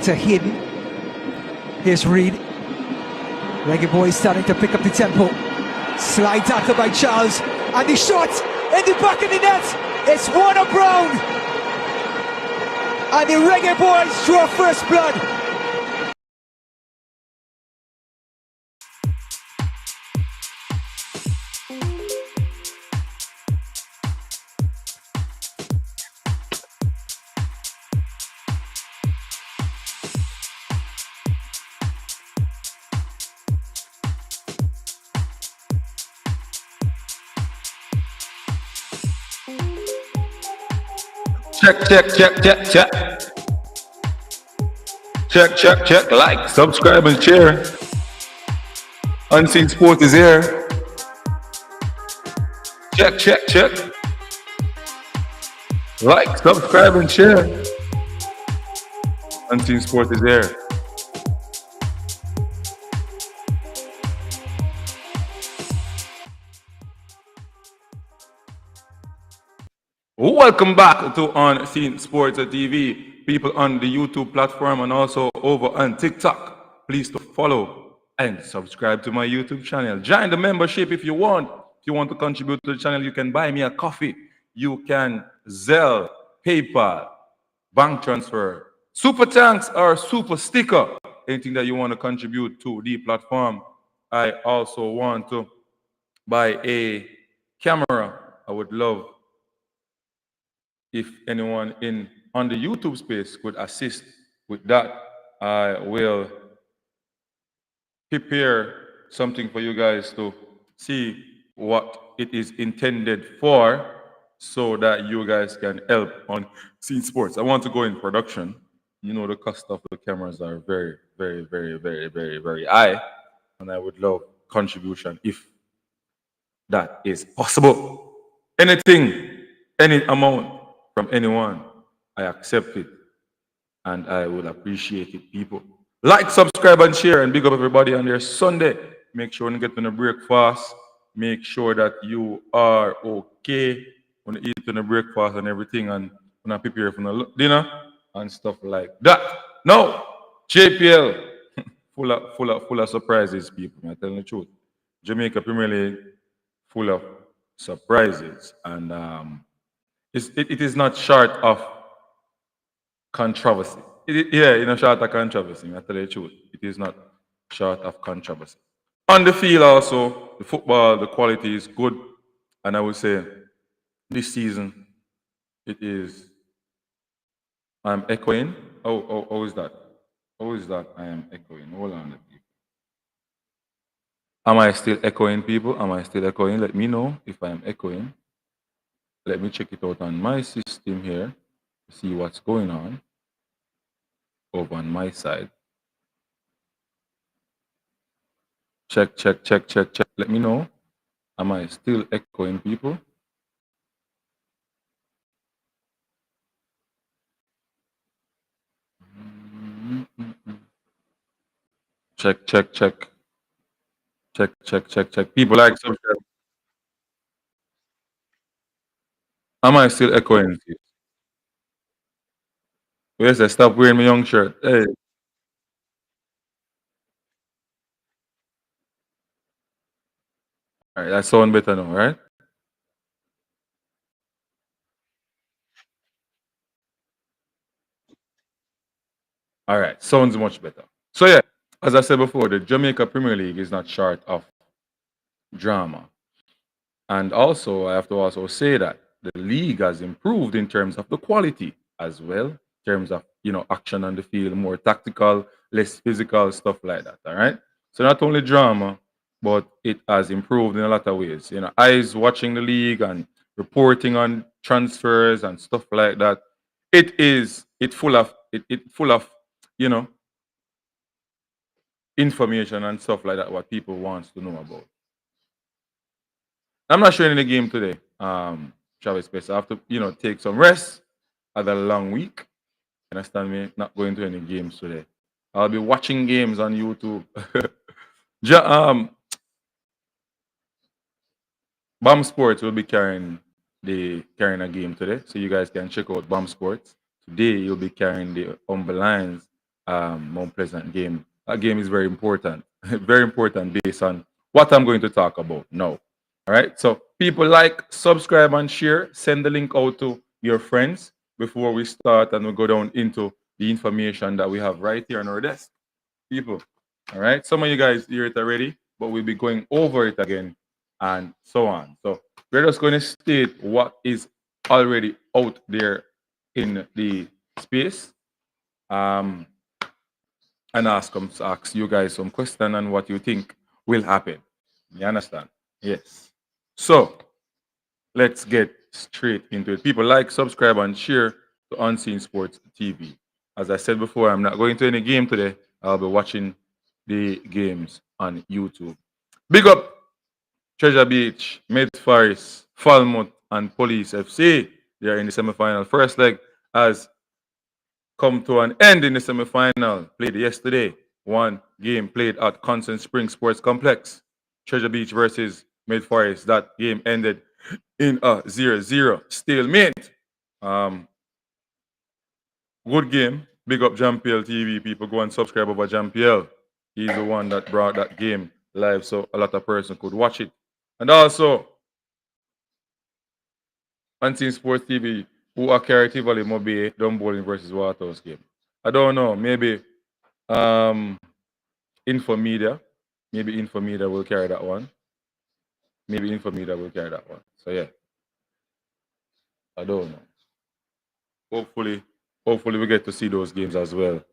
to hidden. Here's Reed. Reggae Boyz starting to pick up the tempo. Slide tackle by Charles. And the shot in the back of the net. It's Warner Brown. And the Reggae Boyz draw first blood. Check. Like, subscribe, and share. Unseen Sport is here. Check. Like, subscribe, and share. Unseen Sport is here. Welcome back to Unseen Sports TV. People on the YouTube platform and also over on TikTok. Please to follow and subscribe to my YouTube channel. Join the membership if you want. If you want to contribute to the channel, you can buy me a coffee. You can Zelle, PayPal, bank transfer, super thanks or super sticker. Anything that you want to contribute to the platform. I also want to buy a camera. I would love if anyone on the YouTube space could assist with that. I will prepare something for you guys to see what it is intended for so that you guys can help on Scene Sports. I want to go in production. You know, the cost of the cameras are very, very, very, very, very, very high. And I would love contribution if that is possible. Anything, any amount from anyone, I accept it, and I would appreciate it, people. Like, subscribe, and share, and big up everybody on their Sunday. Make sure you get on a breakfast. Make sure that you are okay when you eat on a breakfast and everything, and when I prepare for the dinner and stuff like that. Now, JPL, full of surprises, people. I'm telling the truth. Jamaica Premier League, full of surprises, and it is not short of controversy. Short of controversy. I tell you the truth. It is not short of controversy. On the field also, the football, the quality is good. And I would say this season, it is, I'm echoing. How is that? How is that I am echoing? Hold on. Am I still echoing, people? Am I still echoing? Let me know if I am echoing. Let me check it out on my system here to see what's going on over on my side. Check. Let me know. Am I still echoing, people? Check. People, like, subscribe. Am I still echoing? Yes, I stop wearing my young shirt. Hey. All right, that sounds better now, right? All right, sounds much better. So yeah, as I said before, the Jamaica Premier League is not short of drama. And also, I have to also say that the league has improved in terms of the quality as well, in terms of, action on the field, more tactical, less physical, stuff like that. All right. So not only drama, but it has improved in a lot of ways. Eyes watching the league and reporting on transfers and stuff like that. It full of you know information and stuff like that what people wants to know about. I'm not showing any game today. Travis Space. I have to, take some rest. Had a long week. Understand me? Not going to any games today. I'll be watching games on YouTube. BAM Sports will be carrying a game today, so you guys can check out BAM Sports. Today you'll be carrying the Humble Lions Mount Pleasant game. That game is very important, very important based on what I'm going to talk about now. All right. So people like, subscribe, and share. Send the link out to your friends before we start and we go down into the information that we have right here on our desk. People. All right. Some of you guys hear it already, but we'll be going over it again and so on. So we're just going to state what is already out there in the space. And ask you guys some question and what you think will happen. You understand? Yes. So let's get straight into it. People like, subscribe, and share to Unseen Sports TV. As I said before, I'm not going to any game today. I'll be watching the games on YouTube. Big up Treasure Beach, Mid Forest, Falmouth, and Police FC. They are in the semi-final. First leg has come to an end in the semi-final. Played yesterday. One game played at Constant Spring Sports Complex. Treasure Beach versus Mid Forest. That game ended in a 0-0 stalemate. Good game. Big up JPL TV. People go and subscribe over JPL. He's the one that brought that game live so a lot of person could watch it. And also, Unseen Sports TV, who are Carry Tivoli Mobe, Dumb Bowling versus Waterhouse game. I don't know. Maybe Infomedia. Maybe Infomedia will carry that one. Maybe Infomedia will carry that one. So yeah. I don't know. Hopefully we get to see those games as well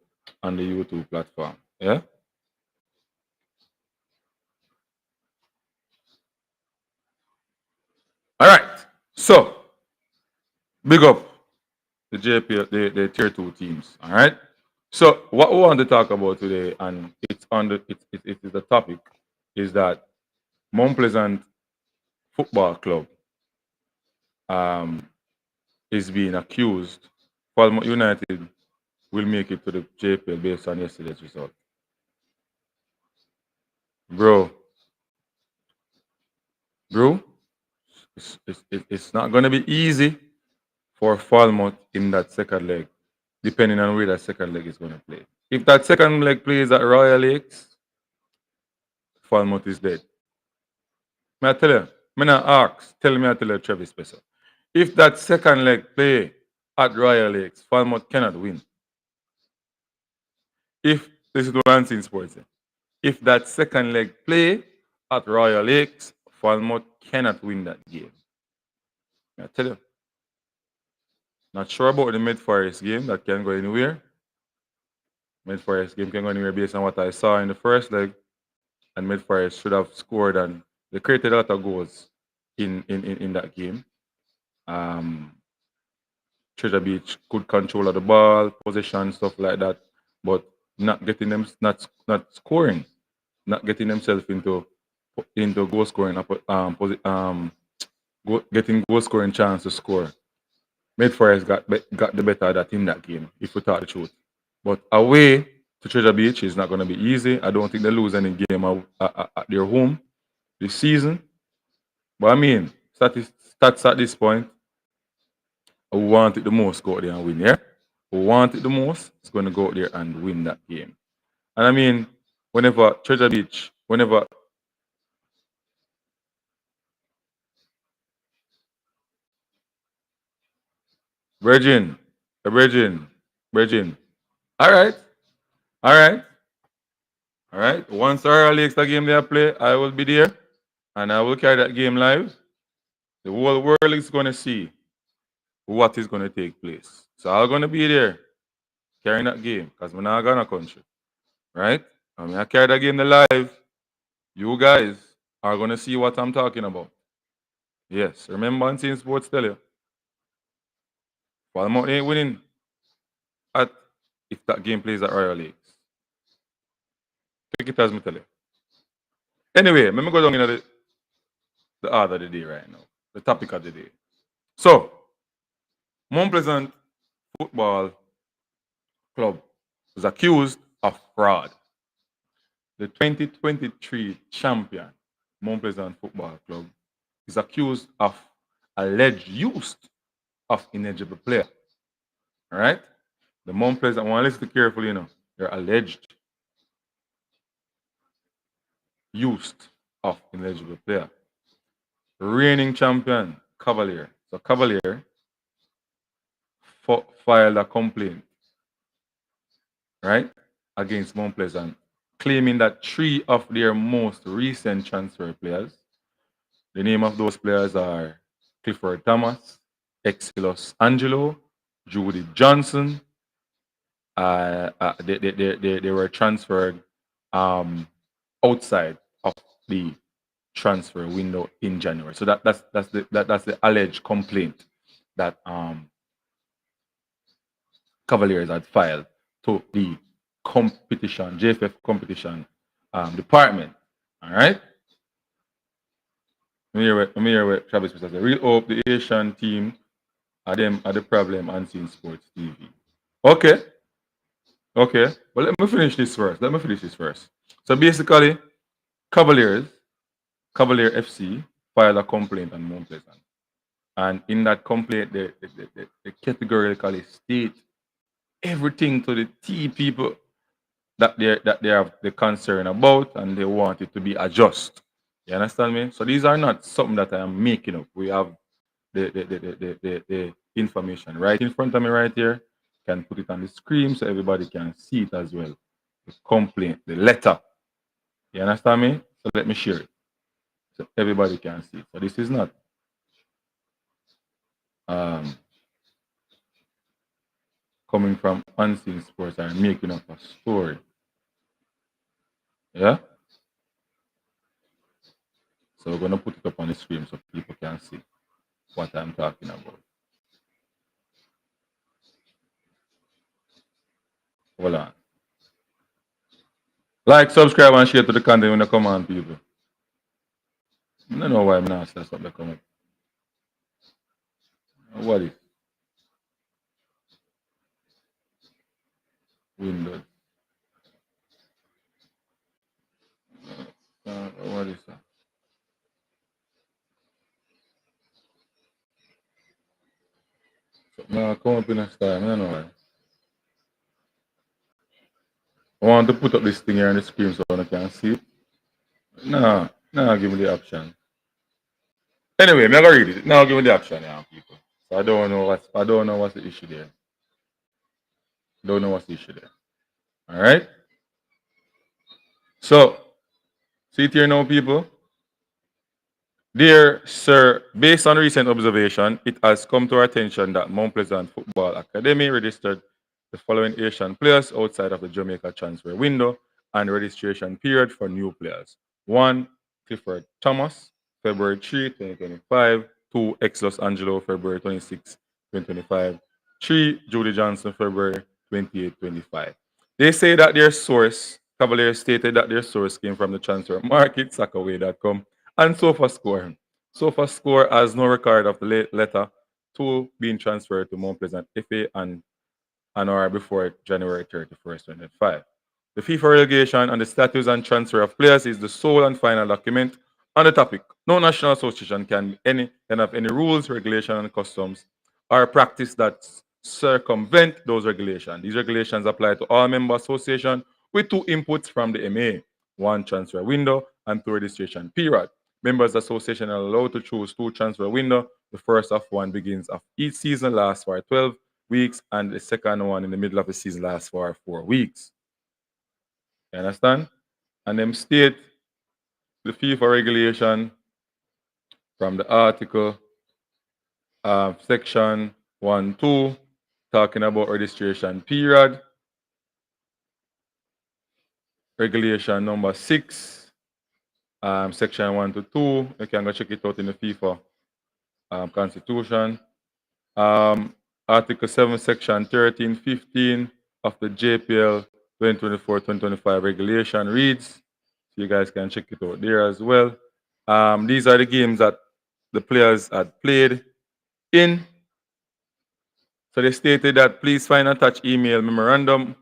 on the YouTube platform. Yeah. All right. So big up the JPL, the tier 2 teams. All right. So what we want to talk about today, and it's on the it is the topic, is that Mount Pleasant Football Club is being accused. Falmouth United will make it to the JPL based on yesterday's result. Bro, it's not going to be easy for Falmouth in that second leg, depending on where that second leg is going to play. If that second leg plays at Royal Lakes, Falmouth is dead. May I tell you, me not ask, tell me I tell you Travis Spencer. If that second leg play at Royal Lakes, Falmouth cannot win. If this is what I'm saying, sports, if that second leg play at Royal Lakes, Falmouth cannot win that game. I tell you. Not sure about the Mid Forest game. That can go anywhere. Mid Forest game can go anywhere based on what I saw in the first leg. And Mid Forest should have scored, and they created a lot of goals in that game. Treasure Beach good control of the ball, possession, stuff like that, but not getting them, not scoring, not getting themselves into goal scoring, getting goal scoring chance to score. Mid Forest got the better of that in that game, if we talk the truth. But away to Treasure Beach is not going to be easy. I don't think they lose any game at their home this season. But I mean, stats at this point, who want it the most go out there and win, yeah? Who want it the most is going to go out there and win that game. And I mean, whenever Treasure Beach, whenever Virgin, Virgin. All right, all right, all right. Once our Lakes the game they play, I will be there and I will carry that game live. The whole world is going to see what is going to take place. So I'm going to be there carrying that game because I'm not going to country, right? I'm going to carry that game live. You guys are going to see what I'm talking about. Yes, remember Unseen Sports tell you, Falmouth ain't winning at if that game plays at Royal Lakes. Take it as me tell you. Anyway, let me go down into the order of the day right now, the topic of the day. So, Mount Pleasant Football Club was accused of fraud. The 2023 champion, Mount Pleasant Football Club, is accused of alleged use of ineligible player. All right? The Mount Pleasant, I want to listen carefully, you know. Their alleged use of ineligible player. Reigning champion, Cavalier. So Cavalier filed a complaint, right, against Mount Pleasant, claiming that 3 of their most recent transfer players, the name of those players are Clifford Thomas, Exilus Angelo, Judy Johnson. They were transferred outside of the transfer window in January. So that's the alleged complaint that Cavaliers had filed to the competition, JFF competition department. All right. Let me hear what Travis says. Real hope the Asian team are them are the problem on Scene Sports TV. Okay. Okay. But let me finish this first. So basically, Cavalier FC filed a complaint on Mount Pleasant. And in that complaint, they categorically state everything to the T people that they have the concern about and they want it to be adjusted. You understand me? So these are not something that I am making up. We have the information right in front of me right here. Can put it on the screen so everybody can see it as well. The complaint, the letter. You understand me? So let me share it so everybody can see it. So this is not coming from Unseen Sports and making up a story. Yeah? So we're gonna put it up on the screen so people can see what I'm talking about. Hold on. Like, subscribe, and share to the content when you come on, people. I don't know why I'm not saying something come up. What is Windows? What is that? No, come up in a style. I don't know why. I want to put up this thing here on the screen so I can see it. No, give me the option. Anyway, I'm gonna read it. Now give me the option, yeah, people. So I don't know what's the issue there. Don't know what's the issue there. All right. So see it here now, people. Dear Sir, based on recent observation, it has come to our attention that Mount Pleasant Football Academy registered the following Asian players outside of the Jamaica transfer window and registration period for new players. 1. Clifford Thomas, February 3, 2025. 2. Ex Los Angeles, February 26, 2025. 3. Judy Johnson, February 28, 25. They say that their source, Cavaliers stated that their source came from the transfer market, soccerway.com, and SofaScore. SofaScore has no record of the letter to being transferred to Mount Pleasant FA and or before January 31st, 2025. The FIFA relegation and the status and transfer of players is the sole and final document on the topic. No national association can have any rules, regulation, and customs or practice that circumvent those regulations. These regulations apply to all member associations with 2 inputs from the MA, 1 transfer window and 2 registration period. Members association are allowed to choose 2 transfer window. The first of one begins of each season lasts for 12 weeks, and the second one in the middle of the season lasts for 4 weeks. You understand? And them state the FIFA regulation from the article section 1.2 talking about registration period. Regulation number 6, section 1 to 2. You can go check it out in the FIFA constitution. Article 7, section 13, 15 of the JPL 2024-2025 regulation reads, so you guys can check it out there as well. These are the games that the players had played in. So they stated that please find attached email memorandum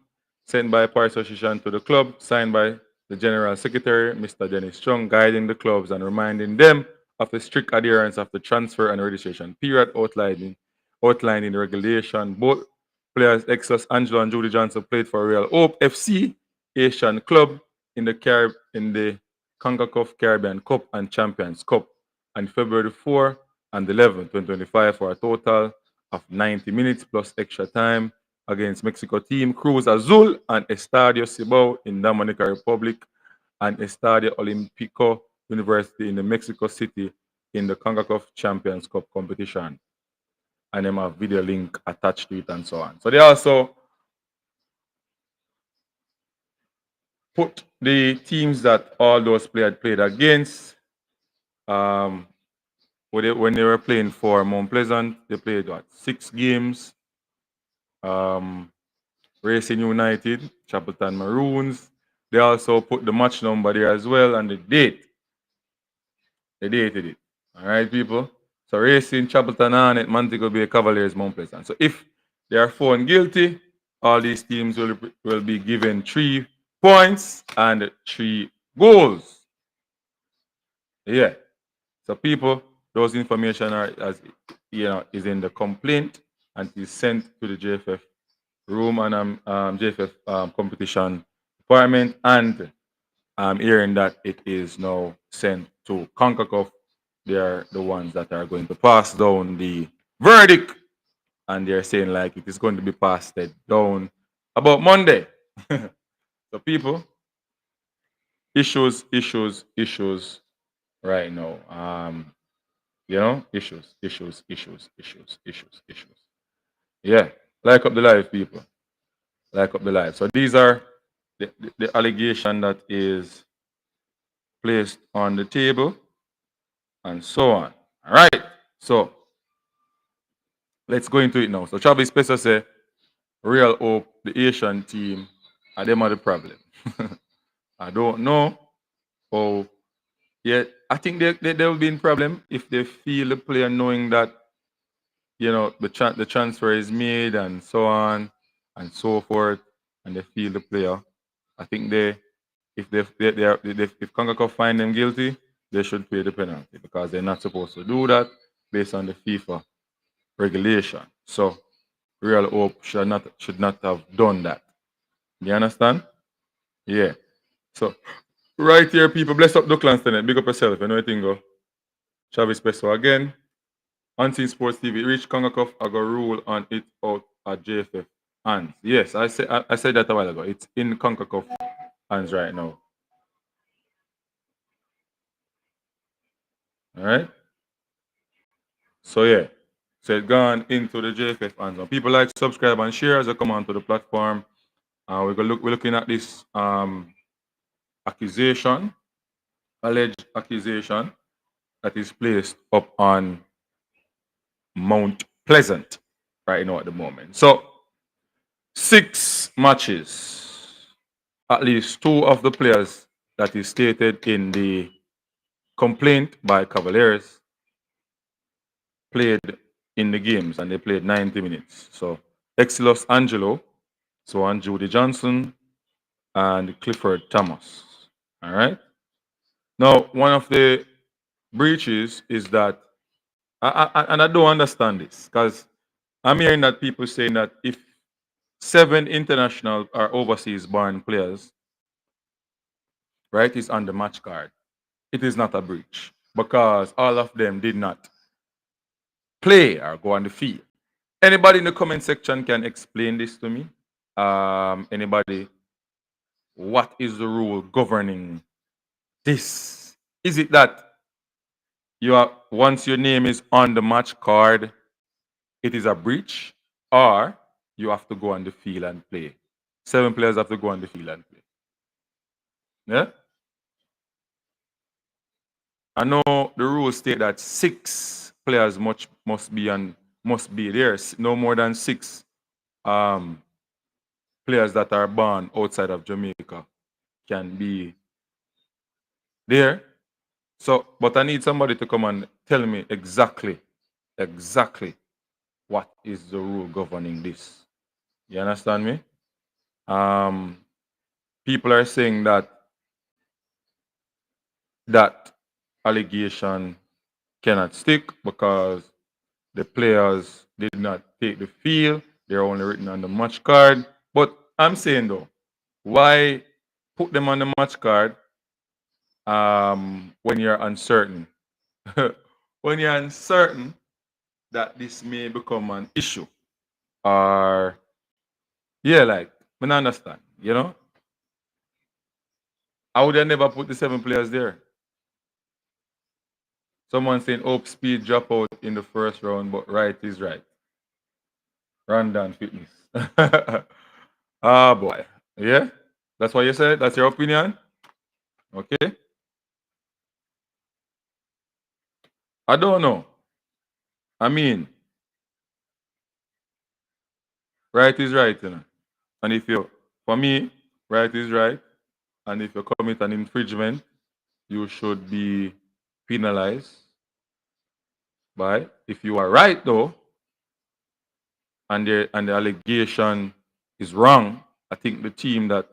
sent by Par Association to the club, signed by the General Secretary, Mr. Dennis Strong, guiding the clubs and reminding them of the strict adherence of the transfer and registration period outlined in the regulation, both Players Exos Angelo and Judy Johnson played for Real Hope FC, Asian Club in the CONCACAF Caribbean Cup and Champions Cup on February 4 and 11, 2025 for a total of 90 minutes plus extra time against Mexico team Cruz Azul and Estadio Cibao in Dominica Republic and Estadio Olimpico University in the Mexico City in the CONCACAF Champions Cup competition. And then have video link attached to it and so on. So they also put the teams that all those players played against. When they were playing for Mount Pleasant, they played 6 games. Racing United, Chapelton Maroons. They also put the match number there as well and the date. They dated it. All right, people. So Racing, Chapelton, Arnett, Montego Bay, Cavaliers, Mount Pleasant. So if they are found guilty, all these teams will be given 3 points and 3 goals. Yeah. So people, those information are is in the complaint and is sent to the JFF room and JFF competition department, and I'm hearing that it is now sent to CONCACAF. They are the ones that are going to pass down the verdict, and they're saying like it is going to be passed down about Monday. So people, issues right now. Issues. Yeah, like up the live, people. Like up the live. So these are the allegation that is placed on the table and so on. All right. So let's go into it now. So Travis Spencer said, Real Hope, the Asian team, are them are the problem. I don't know. Oh, yeah, I think there will be a problem if they feel the player knowing that the transfer is made and so on and so forth, and they feel the player. I think if CONCACAF find them guilty, they should pay the penalty because they're not supposed to do that based on the FIFA regulation. So Real Hope should not have done that. You understand? Yeah. So right here, people, bless up Douglas tonight. Big up yourself. You know anything go. Travis Peso again. Unseen Sports TV. Reach CONCACAF. I got rule on it out at JFF hands. Yes, I said that a while ago. It's in CONCACAF hands right now. All right. So yeah. So it's gone into the JFF hands. Now, people like, subscribe, and share as I come onto the platform. We're looking at this accusation, alleged accusation that is placed up on Mount Pleasant right now at the moment. So 6 matches, at least 2 of the players that is stated in the complaint by Cavaliers played in the games, and they played 90 minutes. So Exilus Angelo, so and Judy Johnson, and Clifford Thomas. All right. Now, one of the breaches is that, and I don't understand this because I'm hearing that people saying that if 7 international or overseas born players, right, is on the match card, it is not a breach because all of them did not play or go on the field. Anybody in the comment section can explain this to me? Anybody? What is the rule governing this? Is it that once your name is on the match card, it is a breach, or you have to go on the field and play? 7 players have to go on the field and play. Yeah. I know the rules state that 6 players must be there. No more than 6 players that are born outside of Jamaica can be there. So, but I need somebody to come and tell me exactly what is the rule governing this. You understand me? People are saying that allegation cannot stick because the players did not take the field, They're only written on the match card. But I'm saying though, why put them on the match card when you're uncertain? When you're uncertain that this may become an issue. Or yeah, like, I don't understand, you know? I would have never put the 7 players there. Someone saying Hope Speed drop out in the first round, but right is right. Random fitness. Ah boy. Yeah? That's what you said? That's your opinion? Okay. I don't know. I mean, right is right, you know. And if you, for me, right is right. And if you commit an infringement, you should be penalized by. If you are right though, and the allegation is wrong, I think the team that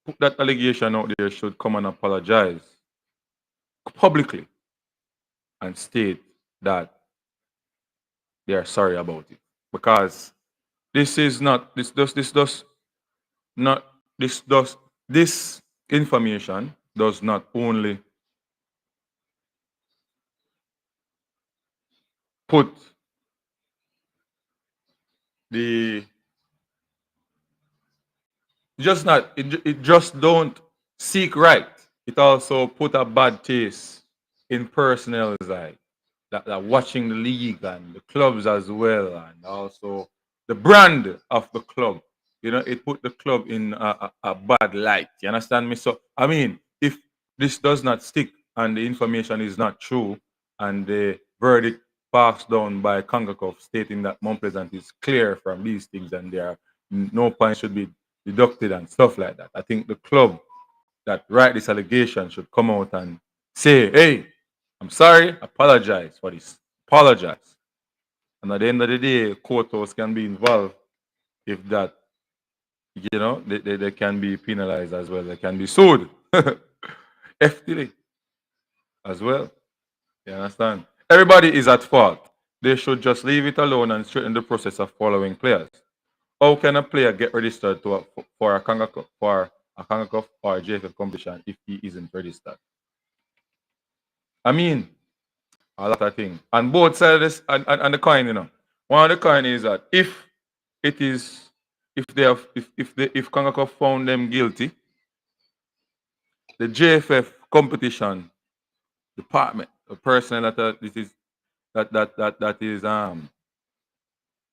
put that allegation out there should come and apologize publicly and state that they are sorry about it. Because this is not this does not this information does not only put the just not it just don't seek right. It also put a bad taste in personnel's eye that watching the league and the clubs as well, and also the brand of the club. You know, it put the club in a bad light. You understand me? So I mean, if this does not stick and the information is not true, and the verdict passed down by CONCACAF stating that Mount Pleasant is clear from these things and there are no points should be deducted and stuff like that. I think the club that write this allegation should come out and say, hey, I'm sorry, apologize for this. Apologize. And at the end of the day, courthouse can be involved if that, they can be penalized as well. They can be sued. FTD as well. You understand? Everybody is at fault. They should just leave it alone and straighten the process of following players. How can a player get registered for a CONCACAF or a JFF competition if he isn't registered? I mean, a lot of things. And both sides of this and the coin, One of the coin is that it is if they have if CONCACAF found them guilty, the JFF competition department, the person that is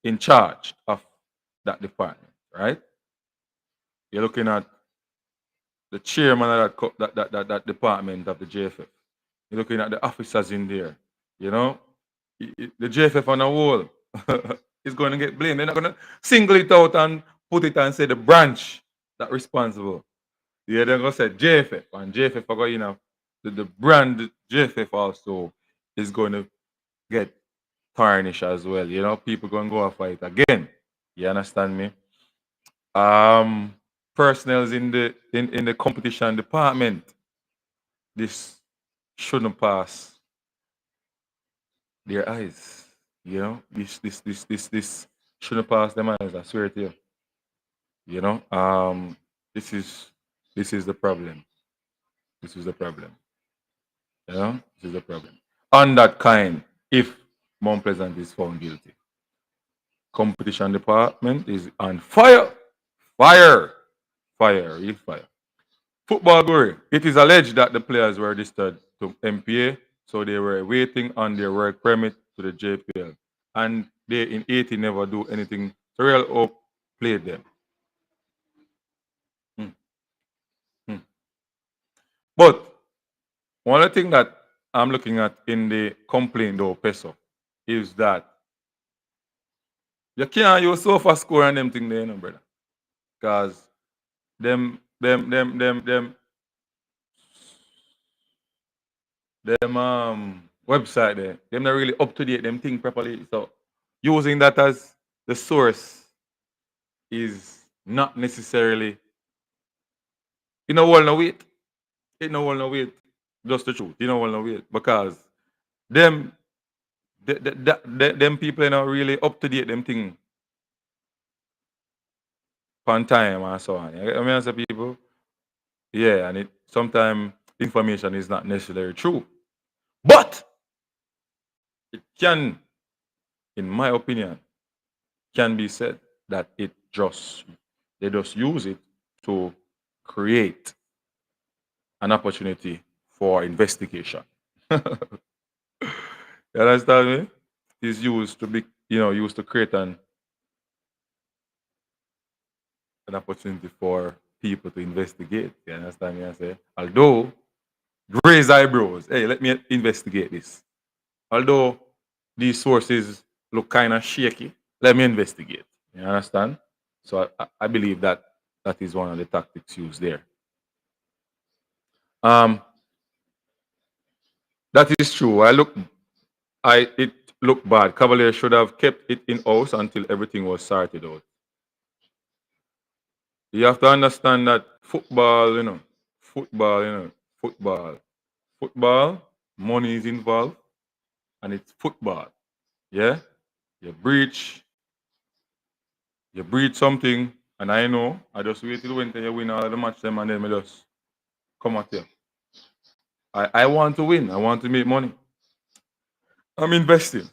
in charge of that department, right? You're looking at the chairman of that department of the JFF. You're looking at the officers in there. You know, the JFF on the whole is going to get blamed. They're not going to single it out and put it and say the branch that responsible. Yeah, they're going to say JFF, and JFF are going, the brand JFF also is going to get tarnished as well. You know, people going to go and fight again. You understand me? Personnel in the competition department. This shouldn't pass their eyes. You know, this shouldn't pass their eyes. I swear to you. You know, this is the problem. This is the problem. You know, this is the problem. On that kind, if Mount Pleasant is found guilty, competition department is on fire, fire, fire, real fire. Football Guru. It is alleged that the players were registered to MPA, so they were waiting on their work permit to the JPL. And they in 80 never do anything to real hope play them. Hmm, hmm. But one of the things that I'm looking at in the complaint though, Peso, is that you can't use sofa score and them thing there, brother. Because them website there, them not really up to date, them thing properly. So using that as the source is not necessarily no weight. It no weight. Just the truth. No weight. Because them them people are not really up to date them thing on time and so on. I mean, as a people, yeah, and it sometimes information is not necessarily true, but it can, in my opinion, can be said that they just use it to create an opportunity for investigation. You understand me? It's used to be, used to create an opportunity for people to investigate. You understand me? I say, although raise eyebrows, hey, let me investigate this. Although these sources look kind of shaky, let me investigate. You understand? So I believe that that is one of the tactics used there. Um, that is true. It looked bad. Cavalier should have kept it in house until everything was sorted out. You have to understand that football, football, money is involved, and it's football. Yeah, you breach, you breach something, and I know. I just wait till when you win all of the match them, and then me just come at you. I want to win. I want to make money. I'm investing.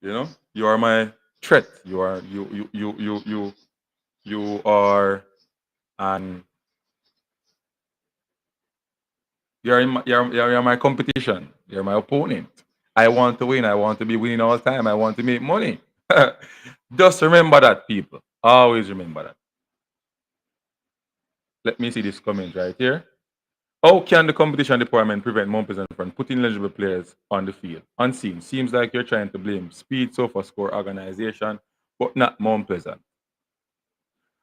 You are my threat. You are an you're my competition. You're my opponent. I want to win. I want to be winning all the time. I want to make money. Just remember that, people. Always remember that. Let me see this comment right here. How can the competition department prevent Mount Pleasant from putting eligible players on the field? Unseen. Seems like you're trying to blame Speed Sofa Score organization, but not Mount Pleasant.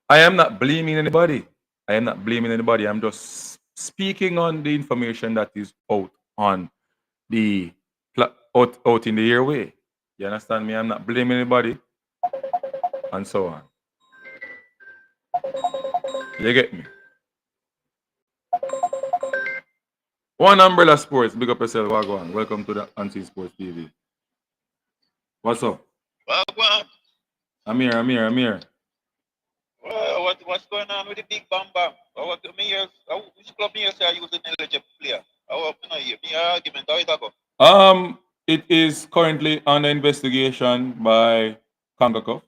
I am not blaming anybody. I am not blaming anybody. I'm just speaking on the information that is out on the out in the airway. You understand me? I'm not blaming anybody, and so on. You get me? One Umbrella Sports, big up yourself, Wagwan. Welcome to the Anti Sports TV. What's up? Wagwan. I'm here. What's going on with the big bam bam? Which club me say I use an eligible player? Me argument, how it go? It is currently under investigation by CONCACAF.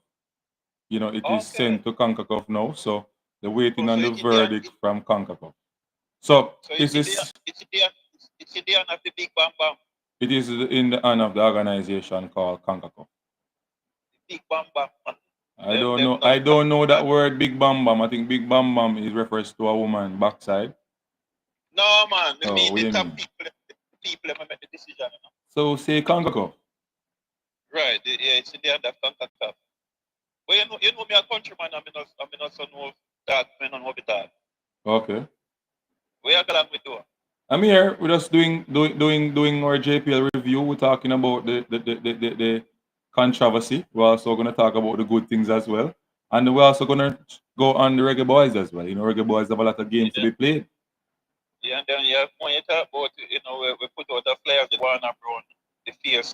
It is sent to CONCACAF now, so they're waiting on the verdict from CONCACAF. So it's in the hand of the big bam bam. It is in the hand of the organization called CONCACAF. Big bam bam. I don't know. I don't know that word, big bam bam. I think big bam bam is refers to a woman backside. No man, I mean what do the you top mean? people that make the decision. So say CONCACAF. Right, yeah, it's in the hand of CONCACAF. But you know me a countryman, I mean not so know that, I know what that. Okay. Where you going with do? I'm here. We're just doing our JPL review. We're talking about the controversy. We're also going to talk about the good things as well, and we're also going to go on the Reggae Boyz as well. Reggae Boyz have a lot of games to be played. Yeah, and then when you talk about we put out the flyers, the one around the fierce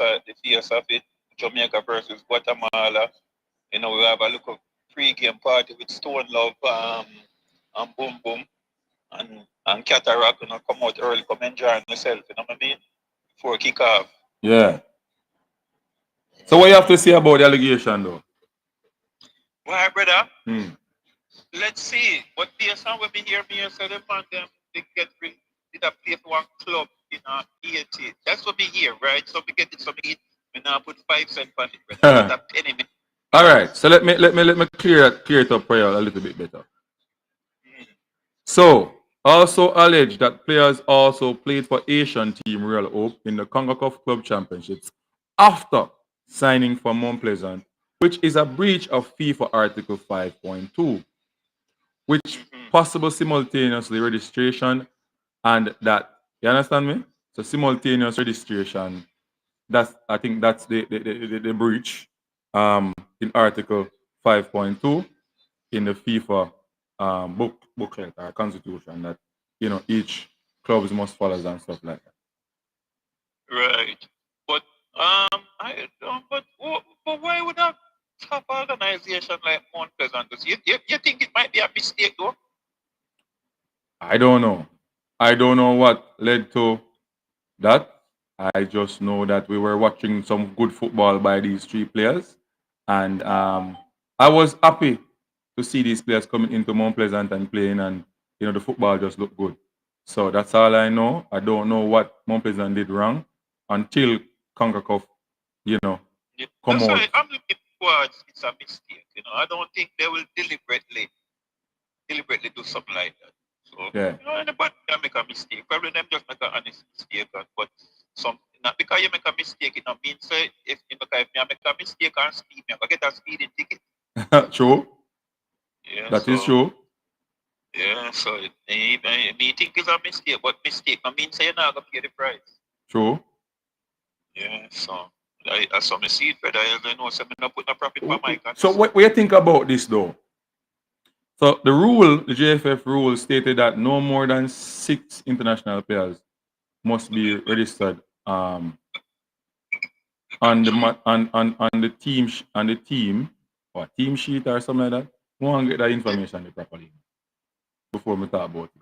of it, Jamaica versus Guatemala. We have a look of pre-game party with Stone Love and Boom Boom and Cataract, come out early, come enjoy yourself, you know what I mean? Before kick off. Yeah. So what you have to say about the allegation though? Why, brother? Hmm. Let's see. But based on what we hear me say them they get did a play for one club in 80. That's what we hear, right? So we get it some eat. We now put 5 cents on it, brother. Not a penny. All right. So let me clear it up for you a little bit better. So, also alleged that players also played for Asian team Real Hope in the CONCACAF Club Championships after signing for Mount Pleasant, which is a breach of FIFA Article 5.2, which possible simultaneously registration and that, you understand me? So simultaneous registration, I think that's the breach in Article 5.2 in the FIFA booklet or constitution that each clubs must follow and stuff like that. Right. But I don't. But why would that top organization organization like Mount Pleasant. You think it might be a mistake, though? I don't know. I don't know what led to that. I just know that we were watching some good football by these three players, and I was happy to see these players coming into Mount Pleasant and playing, and the football just looked good. So that's all I know. I don't know what Mount Pleasant did wrong until CONCACAF, come That's out. why I'm looking towards it's a mistake. I don't think they will deliberately do something like that. So Yeah. anybody can make a mistake. Probably them just make an honest mistake, but not because you make a mistake, it not mean say if you make a mistake and speed, you get a speeding ticket. True. Yeah, That is true. Yeah, so me think it's a mistake, but mistake I mean say you're not gonna pay the price. True. Yeah, so I saw me see it, brother. I know so I'm not put no profit for my So what do you think about this though? So the JFF rule stated that no more than 6 international players must be registered on the team or team sheet or something like that. We want to get that information properly before we talk about it.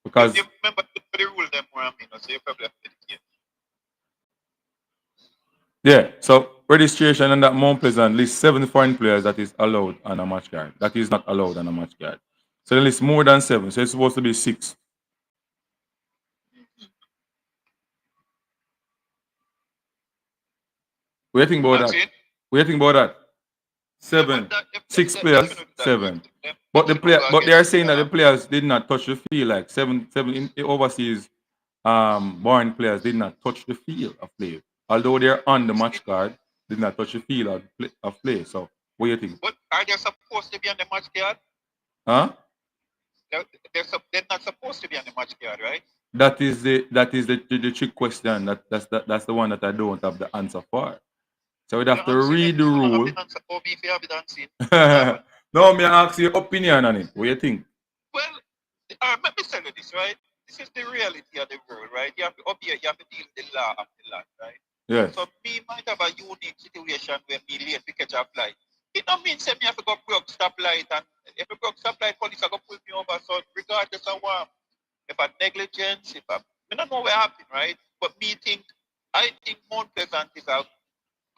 Because you remember the rule them where I mean, so you probably have to educate. yeah, so registration and that Mount Pleasant lists 7 foreign players that is allowed on a match card. That is not allowed on a match card. So they list more than 7, so it's supposed to be 6. What do you think about That's that? it. What do you think about that? 7, 6 players, 7. But they are saying that the players did not touch the field. Like 7 in overseas born players did not touch the field of play. Although they're on the match card, did not touch the field of play. So what do you think? But are they supposed to be on the match card? Huh? They're not supposed to be on the match card, right? That is the trick question. That's the one that I don't have the answer for. So we'd have to read the rule. No, me ask your opinion on it. What do you think? Well, let me tell you this, right? This is the reality of the world, right? You have to obey, you have to deal with the law of the land, right? Yes. So me might have a unique situation where me late to catch a flight. It don't mean say me have to go broke stoplight, and if I broke stoplight, police are gonna pull me over. So regardless of what, if I negligence, I don't know what happened, right? But I think Mount Pleasant is a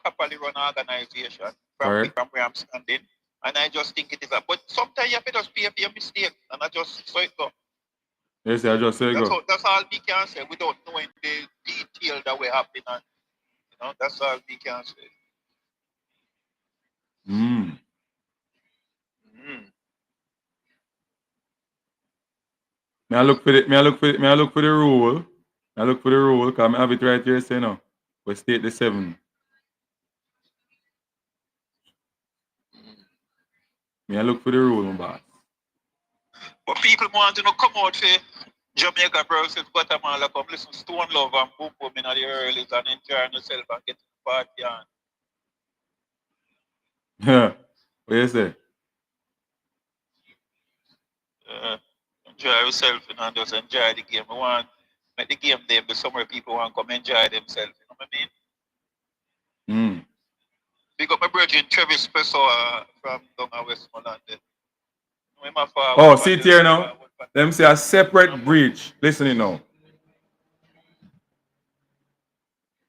properly run organization from where I'm standing. And I just think it is but sometimes you have to just pay for your mistake and I just so it go. Yes, I just say go. That's all we can say without knowing the detail that will happen, and that's all we can say. May I look for the rule. I look for the rule because I have it right here say no. We state the 7. May I look for the rule, my boss. But people want to come out for Jamaica versus Guatemala, come listen to Stone Love and Boom Boom in the early and enjoy yourself and get to the party on. Yeah. What you say? Enjoy yourself and just enjoy the game. We want make the game there, but somewhere people want to come enjoy themselves. You know what I mean? We got my brother in Travis Pessoa from down Westmoreland. Oh, see it here now. Them say a separate breach. Listen now.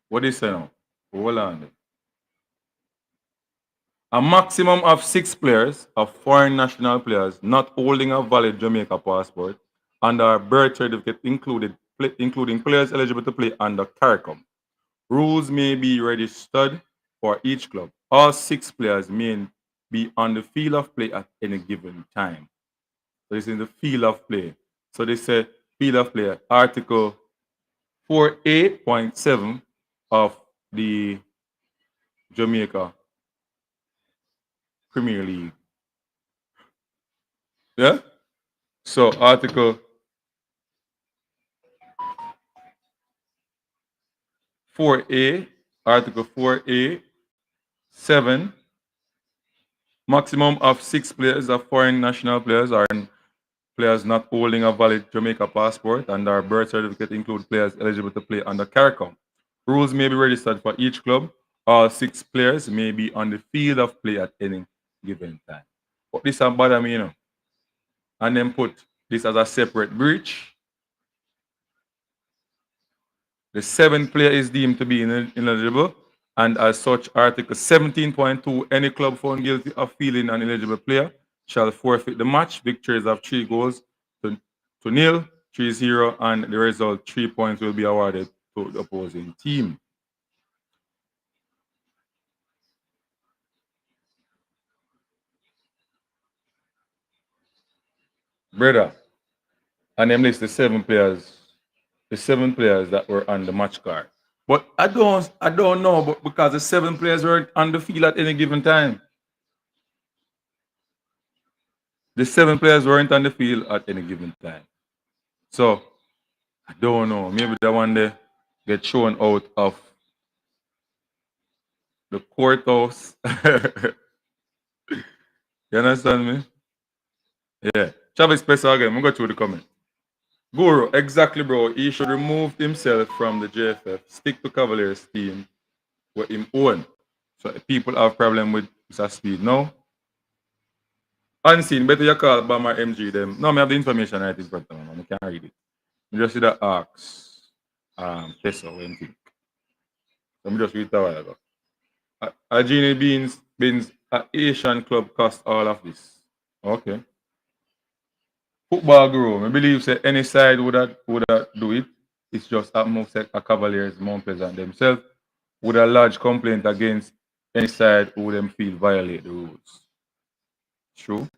What is it now? Hold on. A maximum of 6 players of foreign national players not holding a valid Jamaica passport and a birth certificate including players eligible to play under CARICOM. Rules may be registered for each club. All 6 players may be on the field of play at any given time. So this is the field of play. So they say field of play, Article 4A.7 of the Jamaica Premier League. Yeah? So Article 4A, Article 4A, 7, maximum of 6 players of foreign national players are players not holding a valid Jamaica passport and our birth certificate include players eligible to play under CARICOM. Rules may be registered for each club. All 6 players may be on the field of play at any given time. But this don't bother me, you know. And then put this as a separate breach. The seventh player is deemed to be ineligible, and as such, Article 17.2, any club found guilty of fielding an ineligible player shall forfeit the match. Victories of 3 goals to nil, 3-0, and the result 3 points will be awarded to the opposing team. Brother, and them list the 7 players that were on the match card. But I don't know, but because the 7 players were on the field at any given time. The 7 players weren't on the field at any given time. So I don't know. Maybe the one they get thrown out of the courthouse. You understand me? Yeah. Travis Spencer again. I'm going to go through the comment. Guru, exactly, bro. He should remove himself from the JFF. Stick to Cavaliers team with him own. So people have problem with Mr. Speed now. Unseen, better you call Bama MG them. No, I have the information right in front of me. I can't read it. You just see the ask Tessa when think. Let me just read that while ago. A Genie Beans Asian club cost all of this. Okay. Football guru, I believe say any side would do it. It's just at most a Cavaliers, Mount Pleasant themselves with a large complaint against any side who them feel violate the rules. True.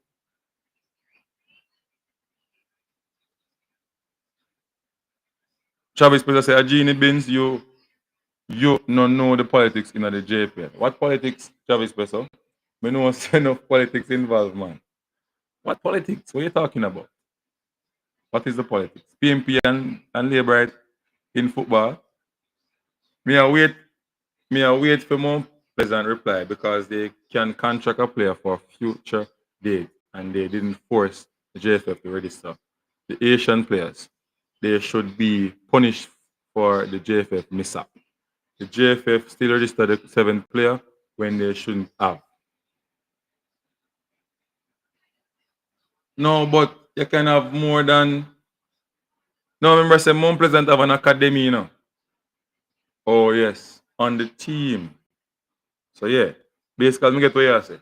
Travis Peter say, Genie Beans, you don't know the politics in the JPL. What politics, Travis Peter? Me know enough politics involved, man. What politics? What are you talking about? What is the politics? PMP and Labour right in football. Me I wait for more pleasant reply because they can contract a player for future date and they didn't force the JFF to register. The Asian players, they should be punished for the JFF mishap. The JFF still registered the 7th player when they shouldn't have. No, but you can have more than. No, remember, say Mount Pleasant have an academy, you know. Oh, yes, on the team. So, yeah, basically, I get what you say.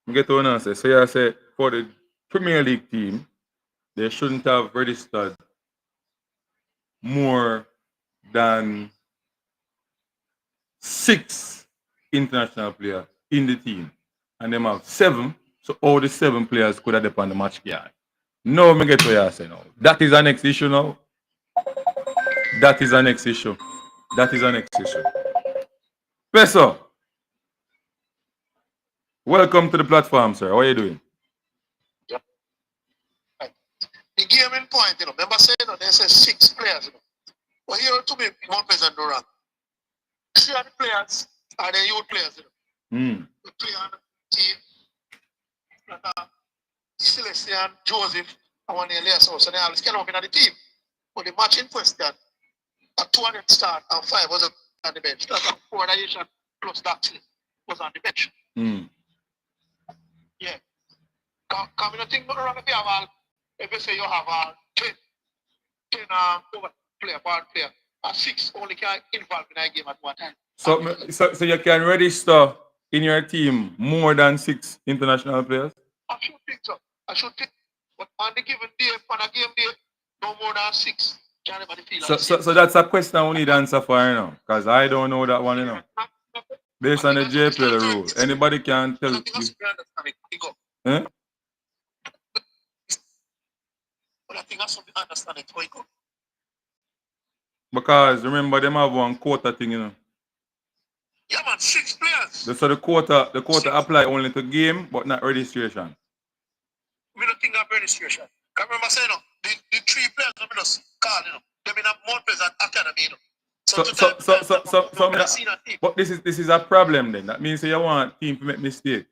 I get what you say. So, you say for the Premier League team, they shouldn't have registered more than 6 international players in the team. And them have 7, so all the 7 players could have depended on the match card. No, I get what you say now. That is the next issue now. That is the next issue. That is the next issue. Peso, welcome to the platform, sir. How are you doing? Yep. Right. The game in point, you know. Remember saying, you know, they say 6 players, you know. Well, here to me, Mount Pleasant do wrong. 3 of the players are the youth players, you know. The play on the team. Celestian, Joseph, and one year later, so they always came up in the team. But the match in question, a 200 start and 5 was on the bench. That's a 4 addition plus Daxley was on the bench. Yeah. Come in, I think not wrong if you have all, if you say you have all 10 over player, ball player, and 6 only can involve in a game at one time. So you can register in your team more than 6 international players? I should think so. I should think. But on the given day, on a game day, no more than 6. So that's a question we need to answer for, you know, because I don't know that one, you know. Based on the JPL rule, anybody can tell you. Eh? But I think that's something I understand it. Because remember, them have one quota thing, you know. Yeah, man, 6 players. So the quota apply only to game, but not registration. We don't think of registration. I remember saying, the 3 players, I'm just call, you know, they mean have more players at academy, you know. But this is a problem then. That means you want team to make mistake.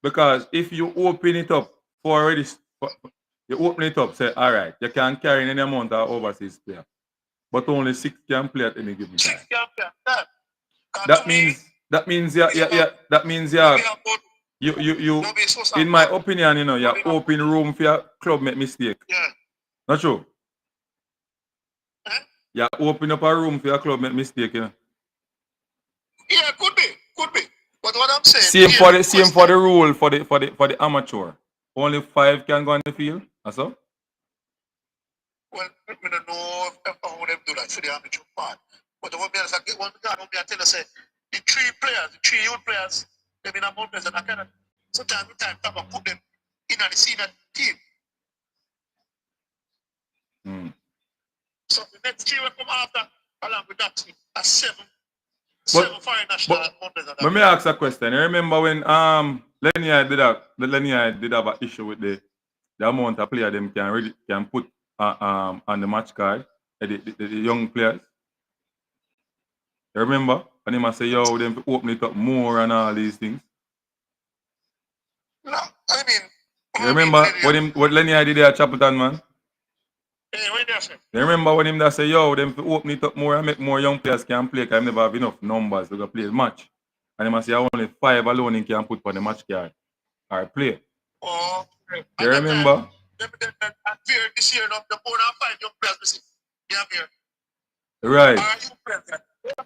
Because if you open it up you open it up, say, all right, you can carry any amount of overseas player, but only 6 can play at any given time. 6 can play. That means You. No be so In my sad. opinion, you know, you open room for your club make mistake. Yeah. Not true. Eh? You open up a room for your club make mistake, you know. Yeah, could be. But what I'm saying, Same for the rule for the amateur. Only 5 can go on the field. That's all. well, we don't know if how them do that for the amateur part. But what me say, one guy me I tell you say the 3 players, the 3 youth players, them in a month and I cannot sometimes we time to put them in the senior team. So the next 3 will come after along with that team. That's 7 foreign national months. Let me ask a question. You remember when Lenia did have an issue with the amount of player them can put on the match card, the young players. You remember when he must say, yo, them open it up more and all these things. No, I mean, you remember what Lenia did there at Chapelton, man? Hey, what did you say? You remember when him that say, yo, them open it up more and make more young players can play because I never have enough numbers to go play the match. And he must say only 5 alone he can put on the match card or play. Oh, okay. You remember? This year, the more than 5 young players missing. Yeah, here. Right.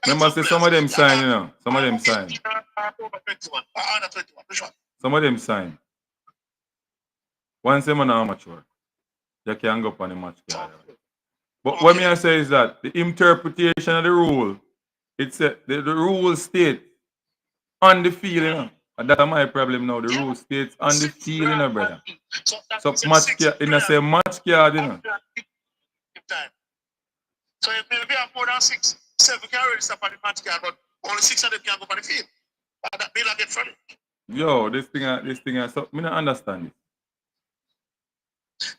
Remember, say some of them sign, you know. Some of them sign. Some of them sign. Once them an amateur, you can go up on the match card. But what me I say is that the interpretation of the rule, it's the rule state on the field, you know. And that's my problem now. The rule states on the field, you know, brother. So match card, you know, say match card, you know. So if we have more than 6, 7 can register for the match card, but only 6 of them can go on the field. And that bill I get from it. Yo, this thing, so me not understand it.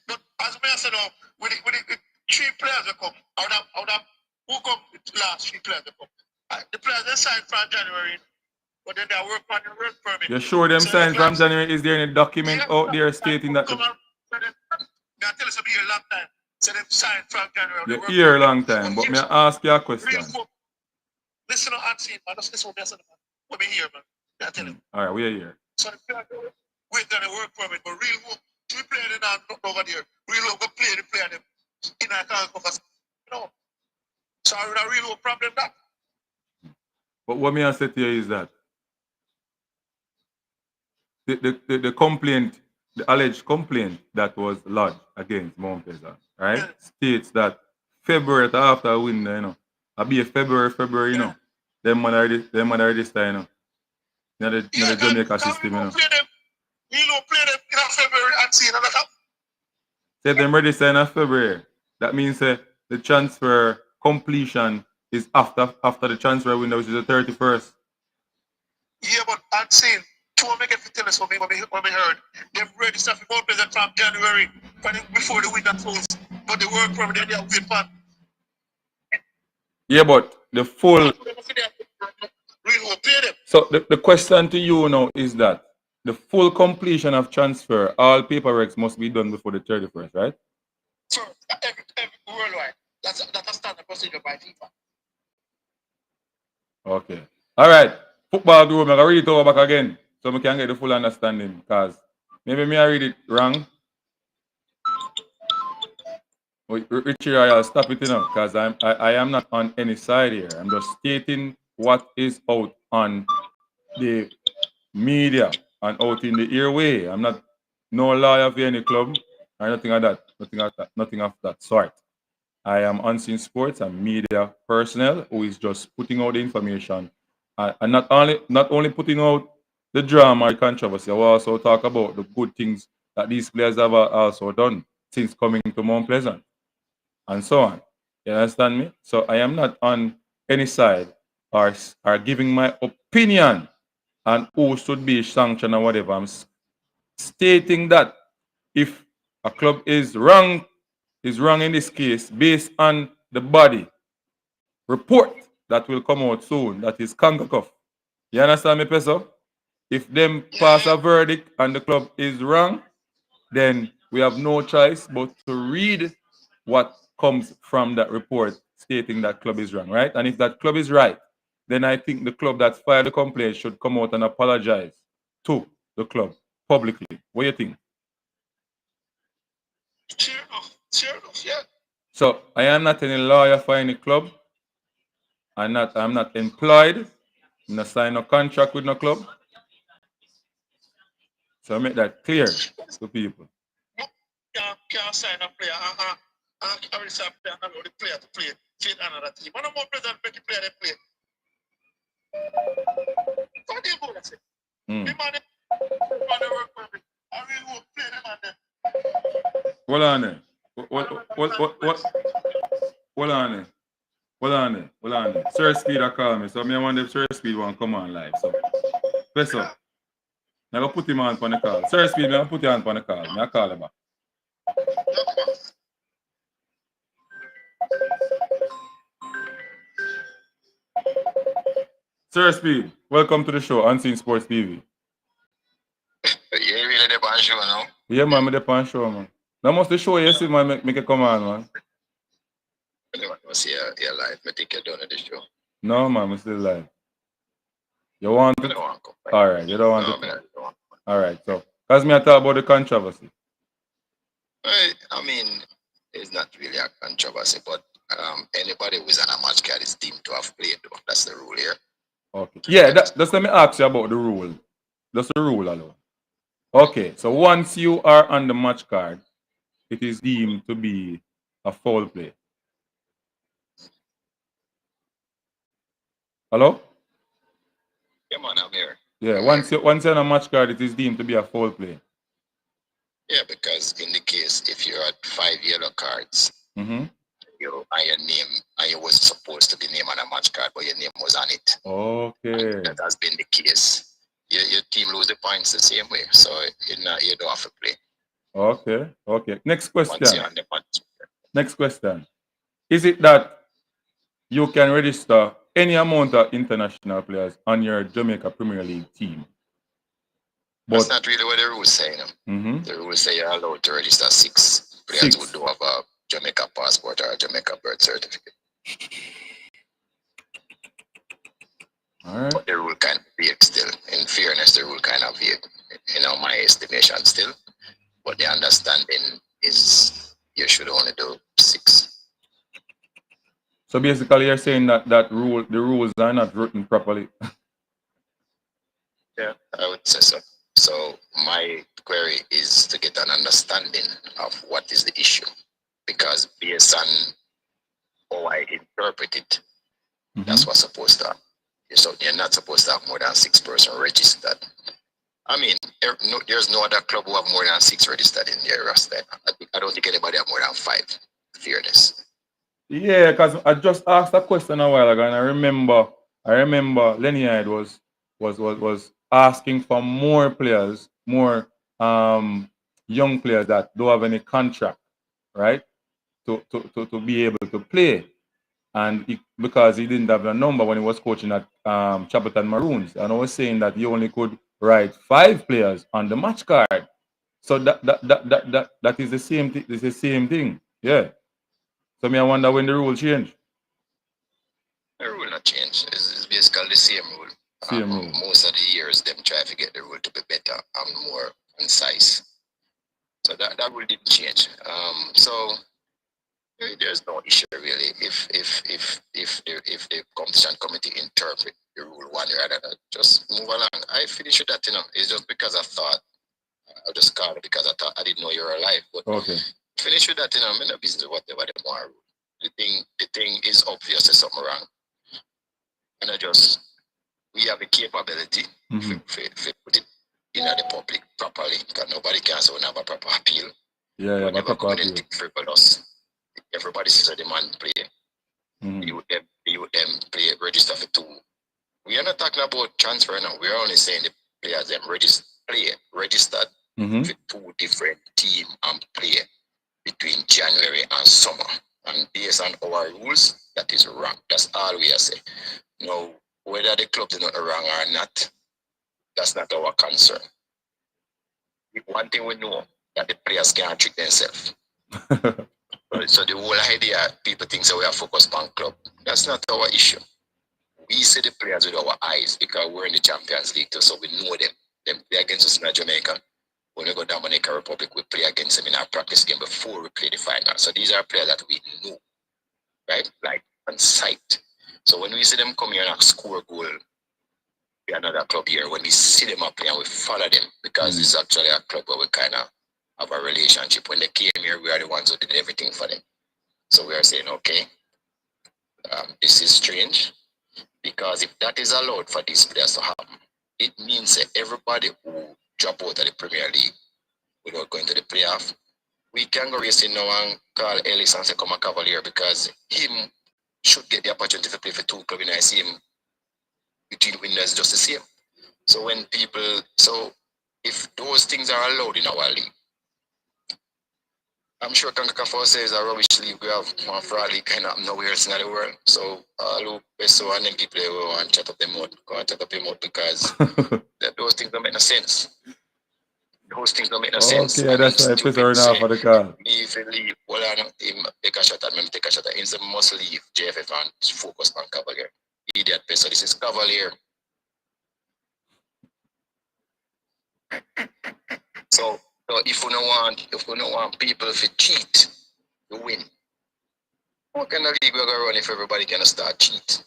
But as I said, with the 3 players that come, out of who come the last 3 players that come. The players they signed from January, but then they work on the work permit. You sure them so signed from January? Is there any document out there stating that? I tell us a year long time. So they signed from January. You hear a long time, but me ask you a question. Listen to Unseen, man. Just listen to me. What me here, man. I tell you. All right, we are here. So the players wait on the work permit, but real work. 3 players in not over there. Real work go play the player them. In a can't cover. You know. So I have a real problem that. But what me I say to you is that the complaint, the alleged complaint that was lodged against Mount Pleasant, right, states that February after a win, you know, I'll be a February, you know, them man already register, you know, the Jamaica system, you know. We don't play them in February and see another cup. Say them register in February. That means the transfer completion is after the transfer window, which is the 31st. Yeah, but I'm saying, to make it tell us what we heard. They've registered for Mount Pleasant from January, before the window closed. But the work permit, they are wait for. Yeah, but the full. So the question to you now is that the full completion of transfer, all paperwork must be done before the 31st, right? So every worldwide. That's a standard procedure by FIFA. Okay. All right. Football group, I'm going to read it over back again so we can get the full understanding because maybe me I read it wrong. Richie Royal, stop it, you know, because I am not on any side here. I'm just stating what is out on the media and out in the airway. I'm not no lawyer for any club or nothing like that. Nothing of that sort. I am Unseen Sports and media personnel who is just putting out the information and not only putting out the drama or controversy. I will also talk about the good things that these players have also done since coming to Mount Pleasant and so on. You understand me? So I am not on any side or giving my opinion on who should be sanctioned or whatever. I'm stating that if a club is wrong in this case based on the body report that will come out soon, that is CONCACAF. You understand me, Peso? If them pass a verdict and the club is wrong, then we have no choice but to read what comes from that report stating that club is wrong, right? And if that club is right, then I think the club that filed the complaint should come out and apologize to the club publicly. What do you think? Sure enough, yeah. So I am not any lawyer for any club. I'm not employed. I'm not sign no contract with no club. So I make that clear to people. Can't sign a player and already sign a player and allow the player to play fit another team. One more president make the player they play. What do you want to say? The man they work for me. I really will play them and them. Hold on there. What? Hold on there. Sir Speed call me. So I wonder if Sir Speed want to come on live. So press up. I'm going to put him on the call. Sir Speed, I'm going to put you on the call. I'm call him back. Sir Speed, welcome to the show, Unseen Sports TV. You ain't really the on show now? Yeah, man, I'm the on show, man. That must the show yesterday, man, make it come on, man. I want to see your live. I think you're done at the show. No, man, I'm still live. You want to? All right, you don't want to? All right, so, because me I talk about the controversy. I mean, it's not really a controversy, but anybody who is on a match card is deemed to have played. That's the rule here. Okay. Yeah, just let me ask you about the rule. That's the rule alone. Okay, so once you are on the match card, it is deemed to be a foul play. Hello? Yeah, man, I'm here. Yeah, once you're on a match card, it is deemed to be a foul play. Yeah, because in the case, if you're at 5 yellow cards, Mm-hmm. your name, and you was supposed to be named on a match card, but your name was on it. Okay. And that has been the case. Your team lose the points the same way, so you don't have to play. Okay. Next Once question. you're on the match. Next question. Is it that you can register any amount of international players on your Jamaica Premier League team? That's not really what the rules say. Mm-hmm. The rules say you're allowed to register 6 players who do have a Jamaica passport or a Jamaica birth certificate. All right. But the rule kind of vague still. In fairness, the rule kind of vague, my estimation still. But the understanding is you should only do 6. So basically, you're saying that the rules are not written properly. Yeah, I would say so. So my query is to get an understanding of what is the issue, because based on how I interpret it, that's what's supposed to happen. So you're not supposed to have more than 6 persons registered. I mean, there's no other club who have more than 6 registered in their roster. I don't think anybody have more than 5. Fairness. Yeah, because I just asked a question a while ago, and I remember Lenny was asking for more players, more young players that don't have any contract, right? To be able to play. And because he didn't have a number when he was coaching at Chaperton Maroons, and I was saying that he only could write 5 players on the match card. So that is the same thing. It's the same thing. Yeah. So I wonder when the rule change. The rule not change. It's basically the same rule. Same rule. Most of the years, them try to get the rule to be better and more concise. So that rule didn't change. So there's no issue really if the competition committee interpret the rule one rather than just move along. I finished with that, It's just because I thought I'll just call it because I thought I didn't know you were alive. But okay. Finish with that, I'm in a business with whatever they want. The thing is obvious there's something wrong. And we have the capability to put it in the public properly, because nobody can say we have a proper appeal. Yeah, never come in and frivolous. Everybody sees a demand play. You them play register for 2. We are not talking about transfer now. We are only saying the players them registered for 2 different teams and play between January and summer. And based on our rules, that is wrong. That's all we are saying. Now, whether the club is not wrong or not, that's not our concern. One thing we know, that the players can't trick themselves. So the whole idea, people think we are focused on club. That's not our issue. We see the players with our eyes because we're in the Champions League too, so we know them play against us in Jamaica. When we go down Dominica Republic, we play against them in our practice game before we play the final. So these are players that we know, right? Like on sight. So when we see them come here and score a goal, we another club here. When we see them up here, we follow them because this is actually a club where we kind of have a relationship. When they came here, we are the ones who did everything for them. So we are saying, okay, this is strange because if that is allowed for these players to happen, it means that everybody who drop out of the Premier League without going to the playoff, we can go racing now and call Ellis and say, come a Cavalier because him should get the opportunity to play for two clubs and I see him between winners just the same. So when people, so if those things are allowed in our league, I'm sure Kankakafo says a rubbish league. We have one fraud league kind of nowhere else in the world. So all Peso and them people will want to chat up them out, go and chat up them out because those things don't make no sense. Those things don't make no sense. Okay, that's why Peso are now for the call. If you leave, well, him take a shot at me, take a shot at him. He must leave JFF and focus on Cavalier. Idiot Peso, this is Cavalier. So if we don't want people to cheat, you win. What kind of league we're gonna run if everybody can start cheat?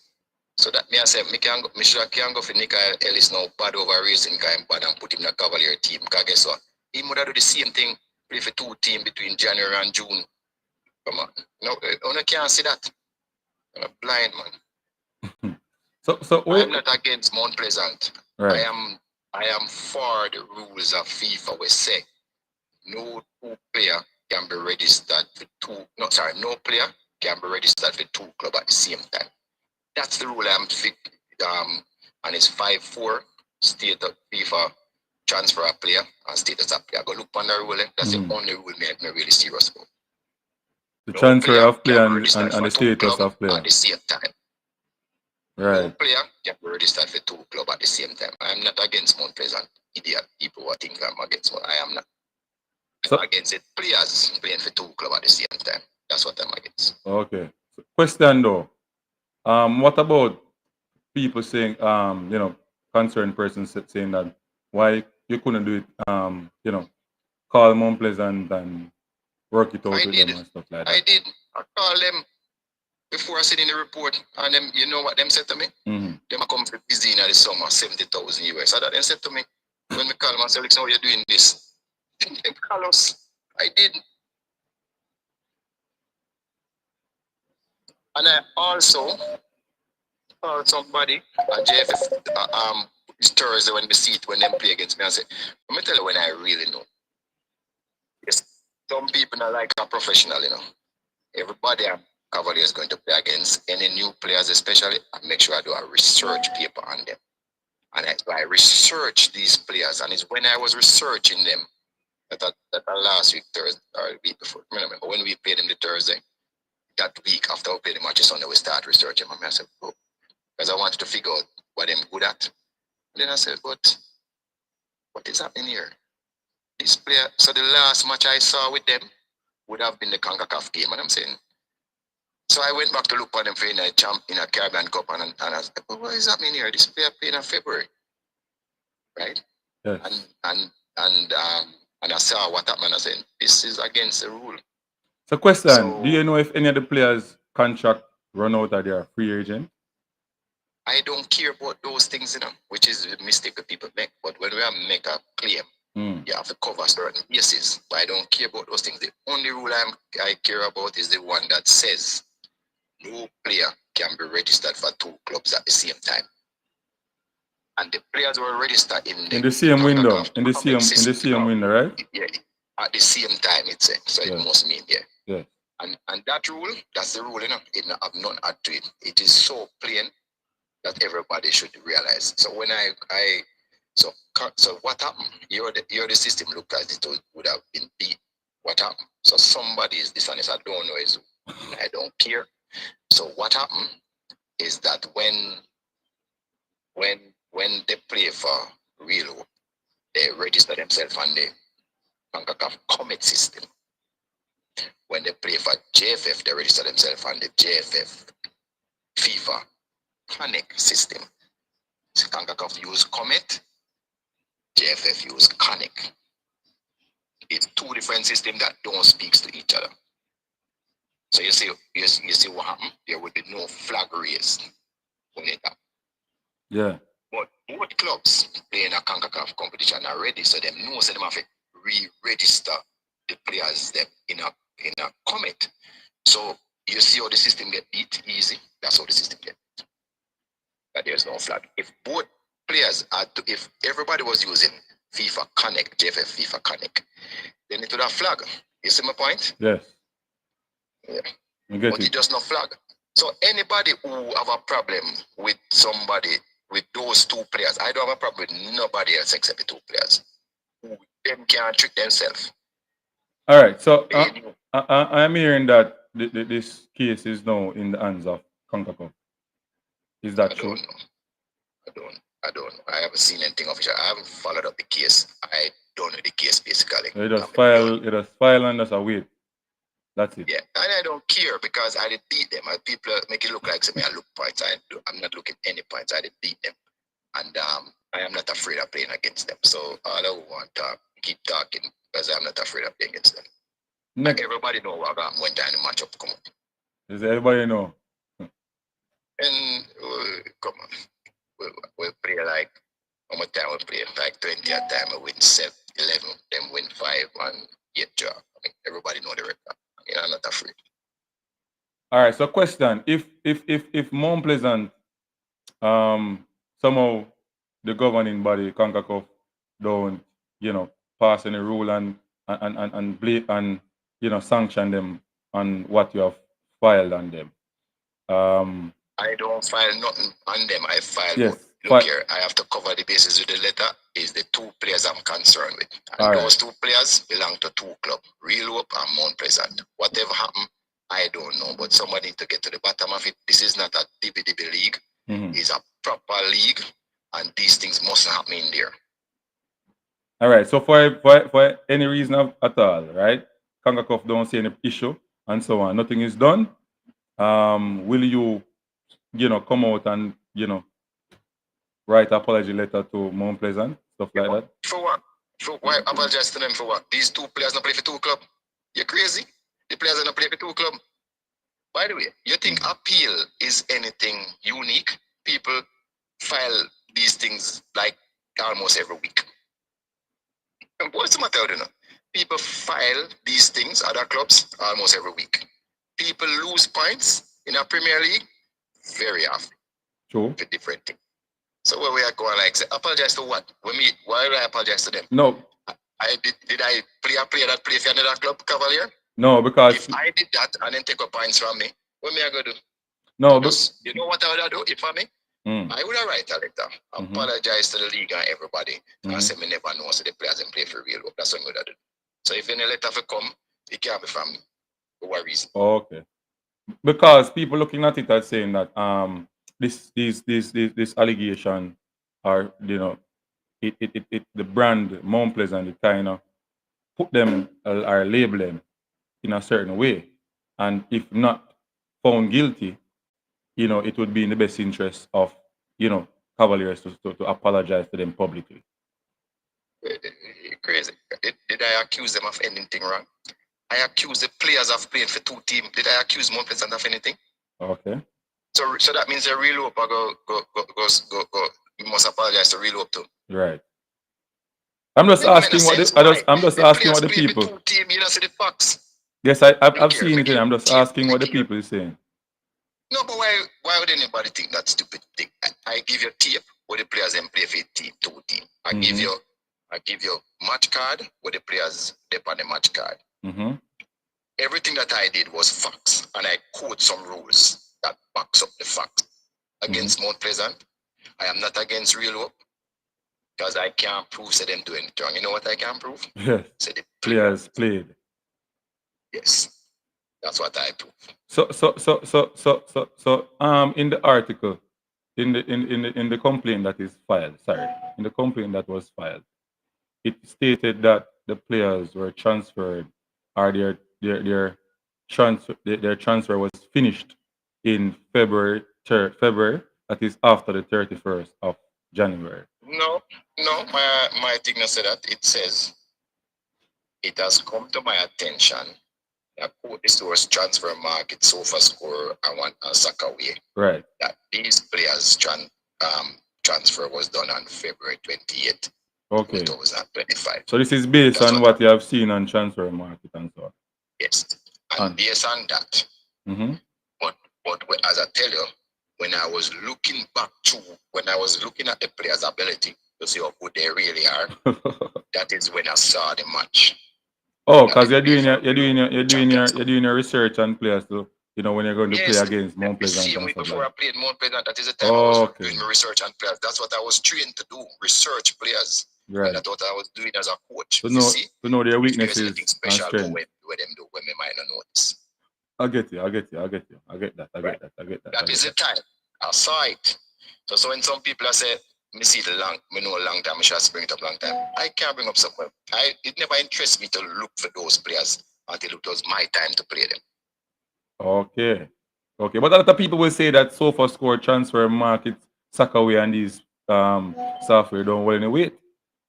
So that me I say me can go for Nick Ellis now bad over racing guy bad and put him in a Cavalier team. Cause guess what? He would do the same thing, play for two teams between January and June. Come on. No, I can't see that. I'm a blind man. So I'm not against Mount Pleasant. Right. I am for the rules of FIFA we say no player can be registered for no player can be registered for two clubs at the same time. That's the rule I'm and it's 5-4 state of FIFA transfer a player and status a player. Go look on the rule, that's the only rule me really serious about. The transfer of player and the status of player at the same time. Right. No player can be registered for two clubs at the same time. I am not against Mount Pleasant. Idiot people who think I'm against one. I am not. I'm against it. Players playing for two clubs at the same time. That's what I'm against. Okay. So question though. What about people saying, concerned persons saying that why you couldn't do it, call Mount Pleasant and work it out with them and stuff like that? I did. I called them before I sent in the report, and them, you know what them said to me? Them come for busy in the summer, 70,000 US. So that them said to me, when we call them and say, listen, how you doing this? Them call us. I did. And I also called somebody at JFF this Thursday when we see it, when them play against me, and say, let me tell you when I really know. Yes, some people are like a professional, Everybody Cavalier is going to play against any new players, especially. I make sure I do a research paper on them. And I research these players, and it's when I was researching them that last week, Thursday, or the week before. I remember when we played them the Thursday, that week after we played the matches Sunday, we started researching them. I said, oh, because I wanted to figure out what they're good at. And then I said, but what is happening here? This player, so the last match I saw with them would have been the CONCACAF game, and I'm saying, so I went back to look for them for in a Caribbean Cup, and I said, well, what is happening here? This player playing in February, right? Yes. And I saw what happened. I said, this is against the rule. So question, do you know if any of the players' contract run out of their free agent? I don't care about those things, which is the mistake that people make. But when we make a claim, you have to cover certain bases. But I don't care about those things. The only rule I care about is the one that says no player can be registered for two clubs at the same time. And the players were registered in the same window. In the same window, right? Yeah, at the same time, it's so it must mean, yeah. And that rule, that's the rule, It have none add to it. It is so plain that everybody should realize. So when so what happened? You're the system looked as it would have been beat. What happened? So somebody is dishonest. I don't know is I don't care. So what happened is that when they play for real, they register themselves on the CONCACAF Comet system. When they play for JFF, they register themselves on the JFF FIFA Connect system. So CONCACAF use Comet, JFF use Connect. It's two different systems that don't speak to each other. So you see what happened? There would be no flag raised on it. Yeah. But both clubs play in a CONCACAF competition already, so them know so them have to re-register the players them in a commit. So you see how the system get beat easy. That's how the system get beat. But there's no flag. If both players if everybody was using FIFA Connect, JFF FIFA Connect, then it would have flag. You see my point? Yes. Yeah. I get But it does not flag. So anybody who have a problem with somebody, with those two players, I don't have a problem with nobody else except the two players. Who them can't trick themselves. All right. So I'm hearing that this case is now in the hands of CONCACAF. Is that true? I don't know. I haven't seen anything official. I haven't followed up the case. I don't know the case basically. It just file and just a wait. That's it. Yeah, and I don't care because I did beat them. People make it look like something. I look points. I'm not looking any points. I did beat them, and I am not afraid of playing against them. So all I want to keep talking because I'm not afraid of playing against them. Like everybody know what happened when time the matchup come up. Does everybody know? And come on, we play like how much time we play? Like 20 at time. We win 7, 11, then win 5 and 8 draw. I mean, everybody know the record. I'm not afraid. All right. So question: If Mount Pleasant, somehow the governing body CONCACAF don't, pass any rule and sanction them on what you have filed on them. I don't file nothing on them. I file. Yes. Look here, I have to cover the basis with the letter. Is the two players I'm concerned with, and those two players belong to two clubs, Real Hope and Mount Pleasant. Whatever happened, I don't know, but somebody need to get to the bottom of it. This is not a DBDB league. It's a proper league, and these things mustn't happen in there. All right. So for any reason at all, right? CONCACAF don't see any issue and so on. Nothing is done. Will you, come out and write apology letter to Mount Pleasant, stuff like that? For what? Why apologize to them for what? These two players don't play for two club. You're crazy. The players don't play for two club. By the way, you think appeal is anything unique? People file these things like almost every week. And what's the matter with you? People file these things, other clubs, almost every week. People lose points in a Premier League very often. True. For different things. So where we are going, like, say, apologize to what? Why would I apologize to them? No. Did I play a player that play for another club, Cavalier? No, because if I did that and then take up points from me, what me I gonna do? No, you know what I would do if I me? I would have write a letter, apologize to the league and everybody, and say me never know so the players and play for real. That's what I would do. So if any letter for come, it can't be from me. For what reason? Okay. Because people looking at it as saying that this allegation or the brand Mount Pleasant, it kind of put them or label them in a certain way, and if not found guilty, it would be in the best interest of Cavaliers to apologize to them publicly. Crazy. Did I accuse them of anything wrong? I accuse the players of playing for two teams. Did I accuse Mount Pleasant of anything? Okay. So that means the Real Hope go. You must apologize to Real Hope too. Right. I'm just asking what the people. Two team, you don't see the facts. Yes, I've seen it. I'm just asking what the people is saying. No, but why would anybody think that stupid thing? I give you tape where the players then play for team, two team. I give you match card where the players they on the match card. Everything that I did was facts, and I quote some rules that backs up the facts. Against Mount Pleasant, I am not against Real Hope because I can't prove say them doing it wrong. You know what I can prove? Yes. Say the players played. Yes, that's what I prove. So in the article, in the complaint that is filed, in the complaint that was filed, it stated that the players were transferred, or their transfer was finished in February, that is after the 31st of January. No, my thing not say that. It says it has come to my attention that both the stores transfer market, sofa score, and one Sakaway. Right. That these players transfer was done on February 28th, Okay. 2025. So this is based That's on what you have seen on transfer market and so on. Yes. And based on that, Mm-hmm. but as I tell you, when I was looking at the players' ability to see how good they really are, that is when I saw the match. Oh, because you're doing your research on players too. You know when you're going to play against Mount Pleasant. Same and week stuff before like I played Mount Pleasant, that is the time I was doing my research on players. That's what I was trained to do, research players. Right. And that's what I was doing as a coach. To know their weaknesses and strengths. When they might not notice. I get you. I get that. That is the time. I saw it. So when some people say, me see it me know a long time, I should bring it up a long time. I can't bring up something. It never interests me to look for those players until it was my time to play them. Okay. But a lot of people will say that sofa score, transfer market, Sakaway and these software don't well in the weight.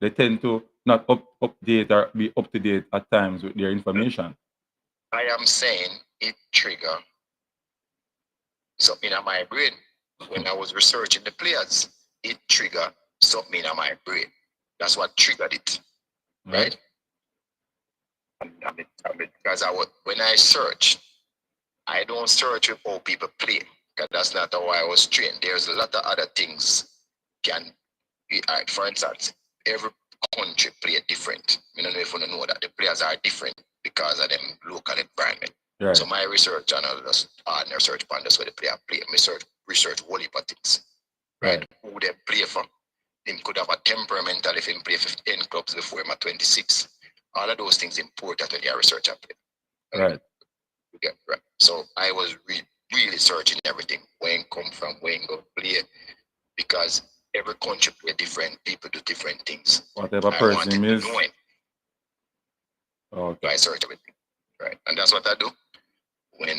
They tend to not update or be up to date at times with their information. I am saying it trigger something in my brain. When I was researching the players, it triggered something in my brain. That's what triggered it. Right? Because when I search, I don't search with how people play. Because that's not how I was trained. There's a lot of other things can be. For instance, every country play different. I don't know if you know that the players are different because of them local environment. Right. So my research channel just partner search on that's where the player play. Me research whole heap of things. Right? Who they play for. Him could have a temperamental if him play 15 clubs before him at 26. All of those things important when you research a player. Right. Yeah, right. So I was really searching everything. Where come from, where go play. Because every country play different, people do different things. Whatever person is. Okay. So I search everything. Right. And that's what I do when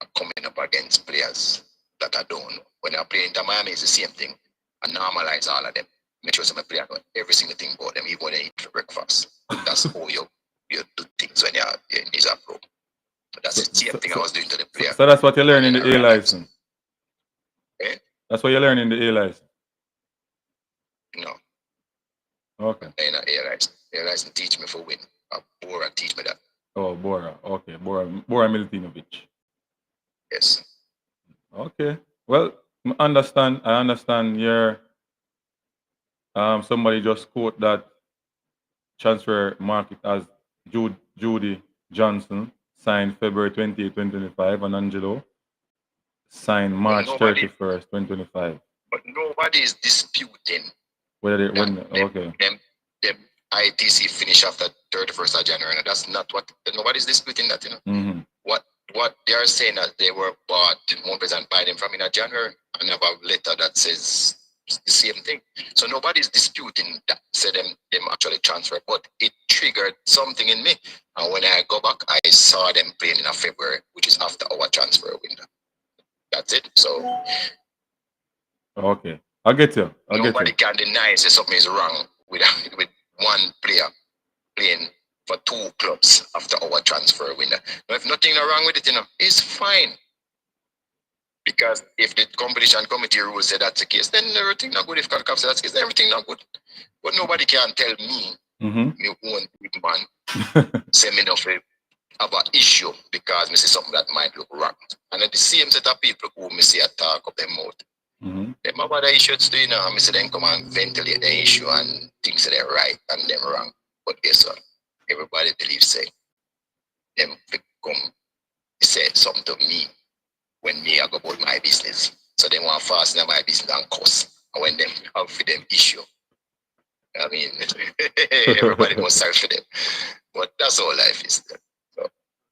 I'm coming up against players that I don't know. When I play in Miami, it's the same thing. I normalize all of them. Make sure some player know every single thing about them, even when they eat for breakfast. That's how you do things when you're in this approach. That's the same thing I was doing to the player. So that's what you learn in the A license. Eh? That's what you learn in the A license. No. Okay. In the A license. A license teach me for win. Bora teach me that. Oh, Bora. Okay. Bora Milutinovic. Yes. Okay. Well, I understand your somebody just quote that transfer market as Judy Johnson signed February 28, 2025 and Angelo signed March 31st, 2025. But nobody is disputing whether them ITC finish after 31st of January. That's not what nobody's disputing that, you know. Mm-hmm. What they are saying that they were bought, one person buy them from in January and have a letter that says the same thing. So nobody's disputing that, say them actually transferred, but it triggered something in me. And when I go back, I saw them playing in February, which is after our transfer window. That's it. So okay, I get you. Nobody can deny that something is wrong with one player playing for two clubs after our transfer window. Now, if nothing wrong with it, you know, it's fine. Because if the competition committee rules say that's the case, then everything not good. If CONCACAF says that's the case, everything not good. But nobody can tell me, me own big man, say me enough have an issue because me see something that might look wrong. And then the same set of people who me see attack up them out. Them have other issues too, you know, and me see them come and ventilate the issue and things that they're right and them wrong. But guess what? Everybody believes say them come say something to me when me I go about my business. So they want to fasten my business and cost. And when them have for them issue. I mean everybody must search for them. But that's all life is. So,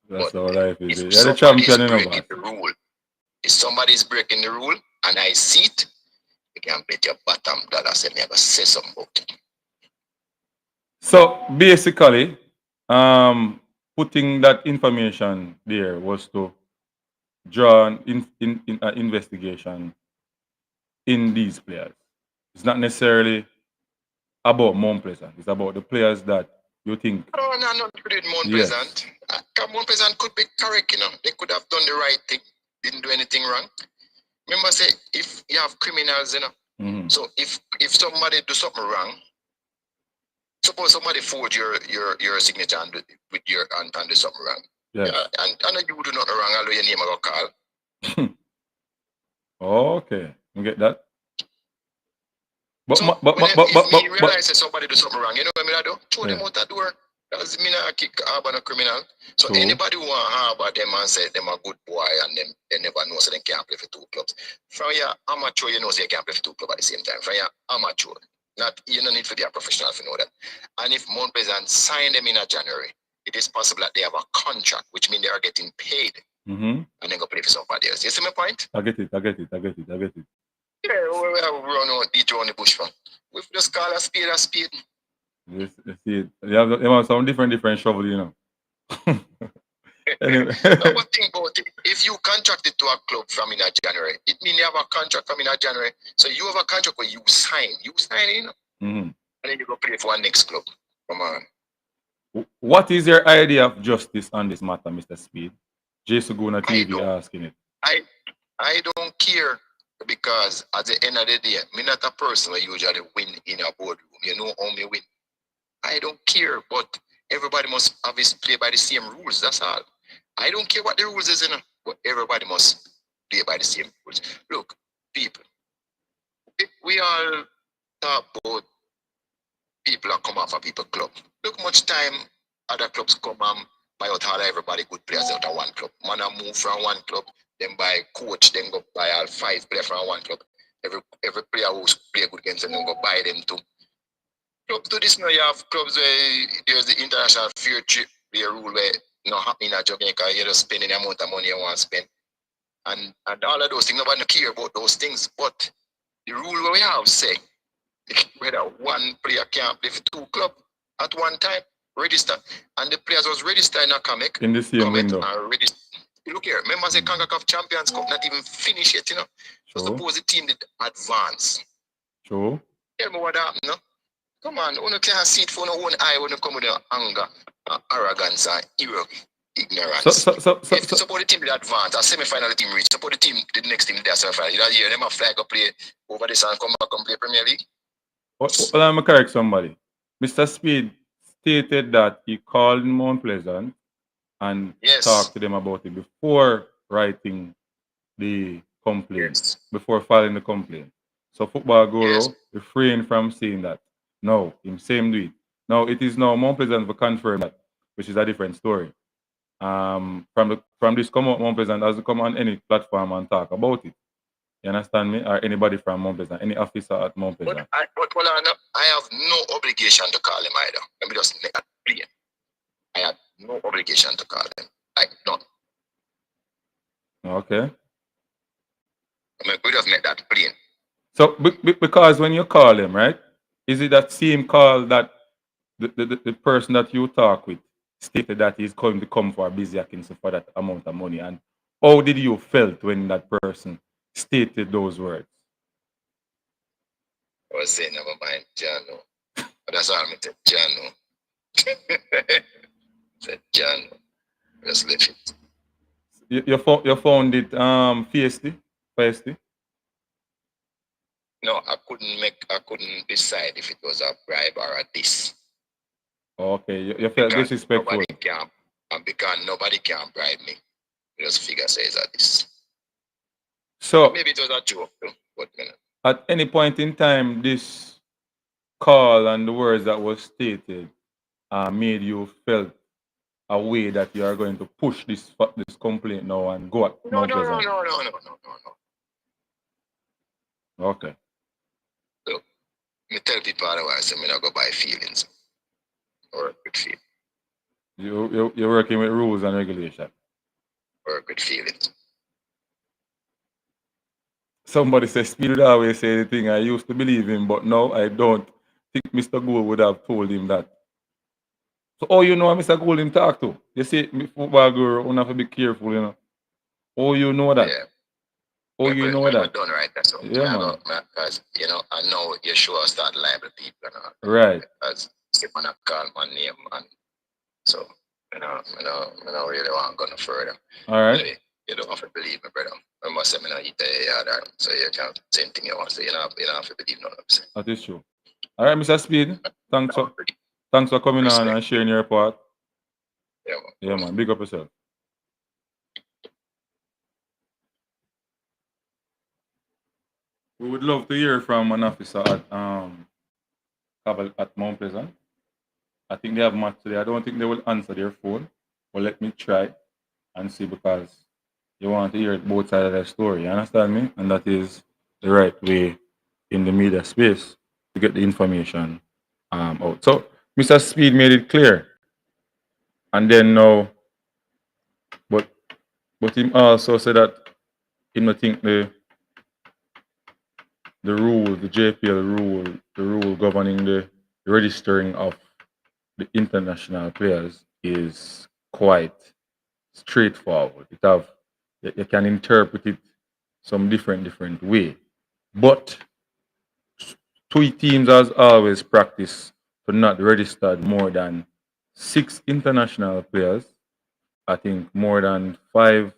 that's all life is. You're the champion, the rule. If somebody's breaking the rule and I see it, you can bet your bottom dollar say me ever say something about it. So basically, putting that information there was to draw an investigation in these players. It's not necessarily about Mount Pleasant. It's about the players that you think. No, not with Mount Yes. Pleasant. Mount Pleasant could be correct, you know. They could have done the right thing. Didn't do anything wrong. Remember, say if you have criminals, you know. Mhm. So if somebody do something wrong, suppose somebody forged your signature and with your and do something wrong. Yes. Yeah, and you do nothing wrong, although your name I go call. Okay, you get that. But So but if me realize that somebody do something wrong, you know what I mean? I do? Throw them Yeah. out that door. That's me not kick harbor a criminal. So True. anybody who want harbor them and say them a good boy and them they never know so they can't play for two clubs. From your amateur, you know so you can't play for two clubs at the same time. From your amateur. Not you don't need to be a professional to know that. And if Mount Pleasant sign them in a January, it is possible that they have a contract, which means they are getting paid Mm-hmm. and then go play for somebody else. You see my point? I get it. Yeah, we have run out beat around the bush from. We just call a speed a speed. You see, you have some different shovel, you know. Anyway. Now, but think about it. If you contracted to a club from in a January, it means you have a contract from in a January. So you have a contract where you sign. You sign in, Mhm. and then you go play for one next club. Come on. What is your idea of justice on this matter, Mr. Speed? Jason Guna TV asking it. I don't care because at the end of the day, me not a person who usually win in a boardroom. You know how me win. I don't care, but everybody must obviously play by the same rules. That's all. I don't care what the rules is, you know, but everybody must play by the same rules. Look, people, we all talk about people that come off a people club. Look much time other clubs come and buy out all everybody good players out of one club. Man a move from one club, then buy coach, then go buy all 5 players from one club. Every player who play good games and then go buy them too. Clubs do this now. You have clubs where there's the international fair trip, the rule where not happening in Jamaica, you're just spending the amount of money you want to spend. And all of those things, nobody don't care about those things. But the rule where we have say whether one player can't play for 2 clubs at one time, register. And the players was registered in a comic. In the same window. Look here, remember the CONCACAF Champions Cup not even finished yet, you know. So suppose the team did advance. Sure. Tell me what happened, no? Come on, you can't see it for no own eye when you come with your anger, arrogance, and ignorance. So if support the team did advance, a semi-final team reach, support the team, the next team, that's semi-final. You don't hear them a flag up play over this and come back and play Premier League. Well, I'm correct somebody. Mr. Speed stated that he called Mount Pleasant and talked to them about it before writing the complaint, before filing the complaint. So Football Guru refrain from saying that. No, him same do it. Now it is now Mount Pleasant to confirm that, which is a different story. From this come out, Mount Pleasant has to come on any platform and talk about it. You understand me? Or anybody from Mount Pleasant, any officer at Mount Pleasant. But I have no obligation to call him either. Let me just make that clear. I have no obligation to call him. Like none. Okay. We just make that plain. So because when you call him, right? Is it that same call that the person that you talk with stated that he's going to come for a busy Atkinson for that amount of money? And how did you felt when that person stated those words? I was saying, never mind, Jano. That's all I said, Jano. Said Jano. Just leave it. You found it feisty? No, I couldn't decide if it was a bribe or a diss. Okay, you felt disrespectful. Because nobody can bribe me. Just figure says that this. So maybe it was a joke, but at any point in time, this call and the words that was stated made you felt a way that you are going to push this complaint now and go at No. Okay. Look, me tell people otherwise, I'm not go by feelings or with feelings. You're working with rules and regulations. Work with feelings. Somebody says Speed would always say the thing I used to believe in, but now I don't think Mr. Gould would have told him that. So you know Mr. Gould him talk to? You see, Football Guru, you have to be careful, you know. You know that? Yeah. Oh, you know that? Done right, that's all. Yeah, man. Because, you know, I know your show start libel people and all. Right. Because if I call my name, and so, I don't really want to go no further. All right. Anyway, you don't have to believe me, brother. I must say, I eat the yard, so you can't same thing you want to say. You don't have to believe none of them. That is true. All right, Mr. Speed. Thanks for coming on and sharing your part. Yeah, man. Yeah, man. Big up yourself. We would love to hear from an officer at Mount Pleasant. I think they have match today. I don't think they will answer their phone, but let me try and see, because you want to hear both sides of the story. You understand me? And that is the right way in the media space to get the information out. So Mr. Speed made it clear, and then now, but him also said that he don't think the rule, the JPL rule, the rule governing the registering of the international players is quite straightforward. You can interpret it some different way. But two teams has always practiced to not register more than 6 international players. I think more than 5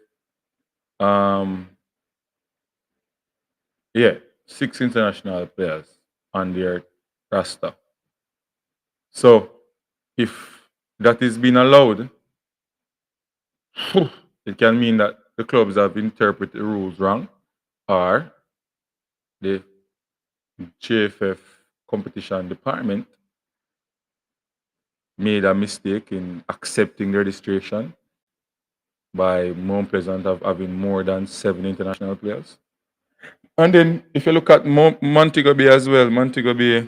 6 international players on their roster. So if that is being allowed, it can mean that the clubs have interpreted the rules wrong, or the JFF competition department made a mistake in accepting the registration by Mount Pleasant of having more than 7 international players. And then if you look at Montego Bay as well, Montego Bay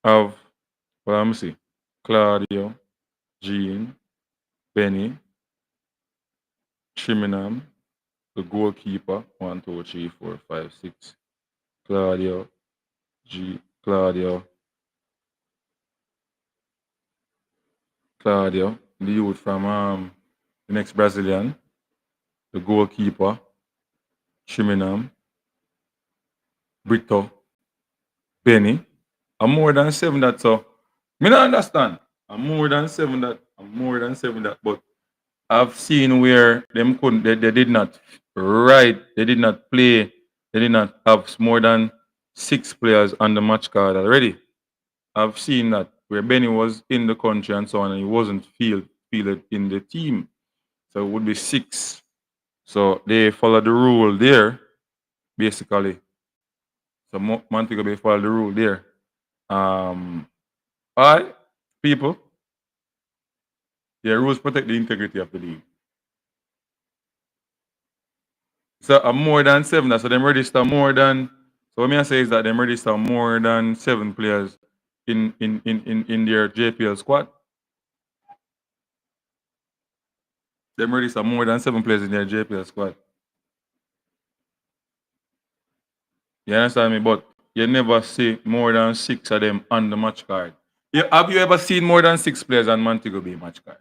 have, well, let me see, Claudio, Jean, Benny, Chiminam, the goalkeeper, 1, 2, 3, 4, 5, 6, Claudio, Claudio, the youth from the next Brazilian, the goalkeeper, Chiminam, Brito, Benny. I'm more than 7 that, so me not understand. I'm more than 7 that, but I've seen where them couldn't, they did not write, they did not play, they did not have more than 6 players on the match card already. I've seen that where Benny was in the country and so on, and he wasn't fielded in the team. So it would be 6. So they follow the rule there, basically. So Montego Bay follow the rule there. All right, people. The rules protect the integrity of the league. So more than 7, so them register more than, so what I say is that them register more than 7 players in their JPL squad. Them register more than 7 players in their JPL squad. You understand me? But you never see more than 6 of them on the match card. Have you ever seen more than 6 players on Montego Bay match card?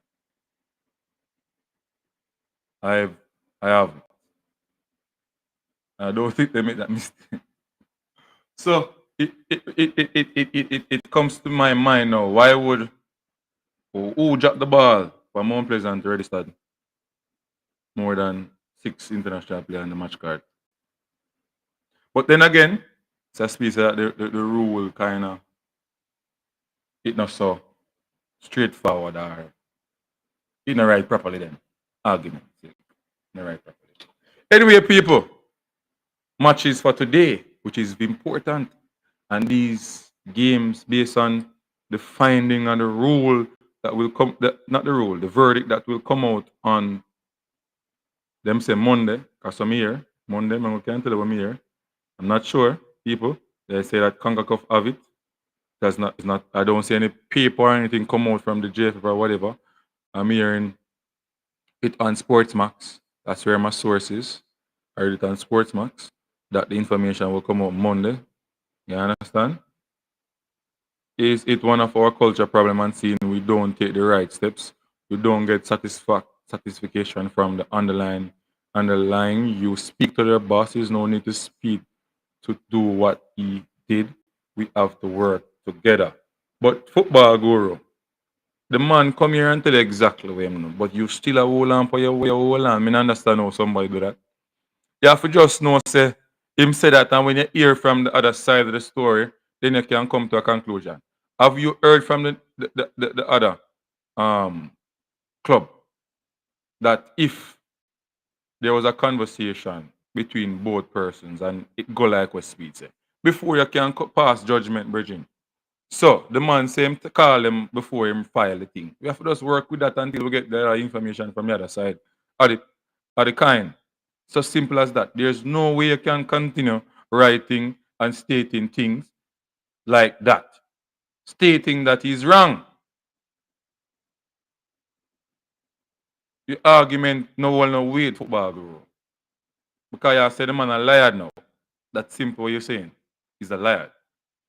I have. I don't think they make that mistake. So it comes to my mind now. Why would who dropped the ball for Mount Pleasant registered more than 6 international players on the match card? But then again, it's a space that the rule kind of it not so straightforward, or it not right properly then. Argument. Not right properly. Anyway, people, matches for today, which is important, and these games based on the finding and the rule that will come, not the rule, the verdict that will come out on them say Monday, because I'm here, Monday, I can't tell you I'm here. I'm not sure, people. They say that CONCACAF have it. It's not, I don't see any paper or anything come out from the JFF or whatever. I'm hearing it on Sportsmax. That's where my source is. I read it on Sportsmax that the information will come out Monday. You understand? Is it one of our culture problem and seeing we don't take the right steps? We don't get satisfaction from the underlying and the line, you speak to their bosses, no need to speak to do what he did. We have to work together. But football guru, the man come here and tell you exactly what him know, but you still a hold on for your hold on. Me not understand how somebody do that. You have to just know, say, him say that, and when you hear from the other side of the story, then you can come to a conclusion. Have you heard from the other um, club that if there was a conversation between both persons and it go like what Speed said, before you can pass judgment, Bridging? So the man say him to call him before him file the thing. We have to just work with that until we get the information from the other side. Are the kind. So simple as that. There's no way you can continue writing and stating things like that. Stating that he's wrong. The argument no one no wait football guru. Because you said the man a liar now. That's simple what you're saying. He's a liar.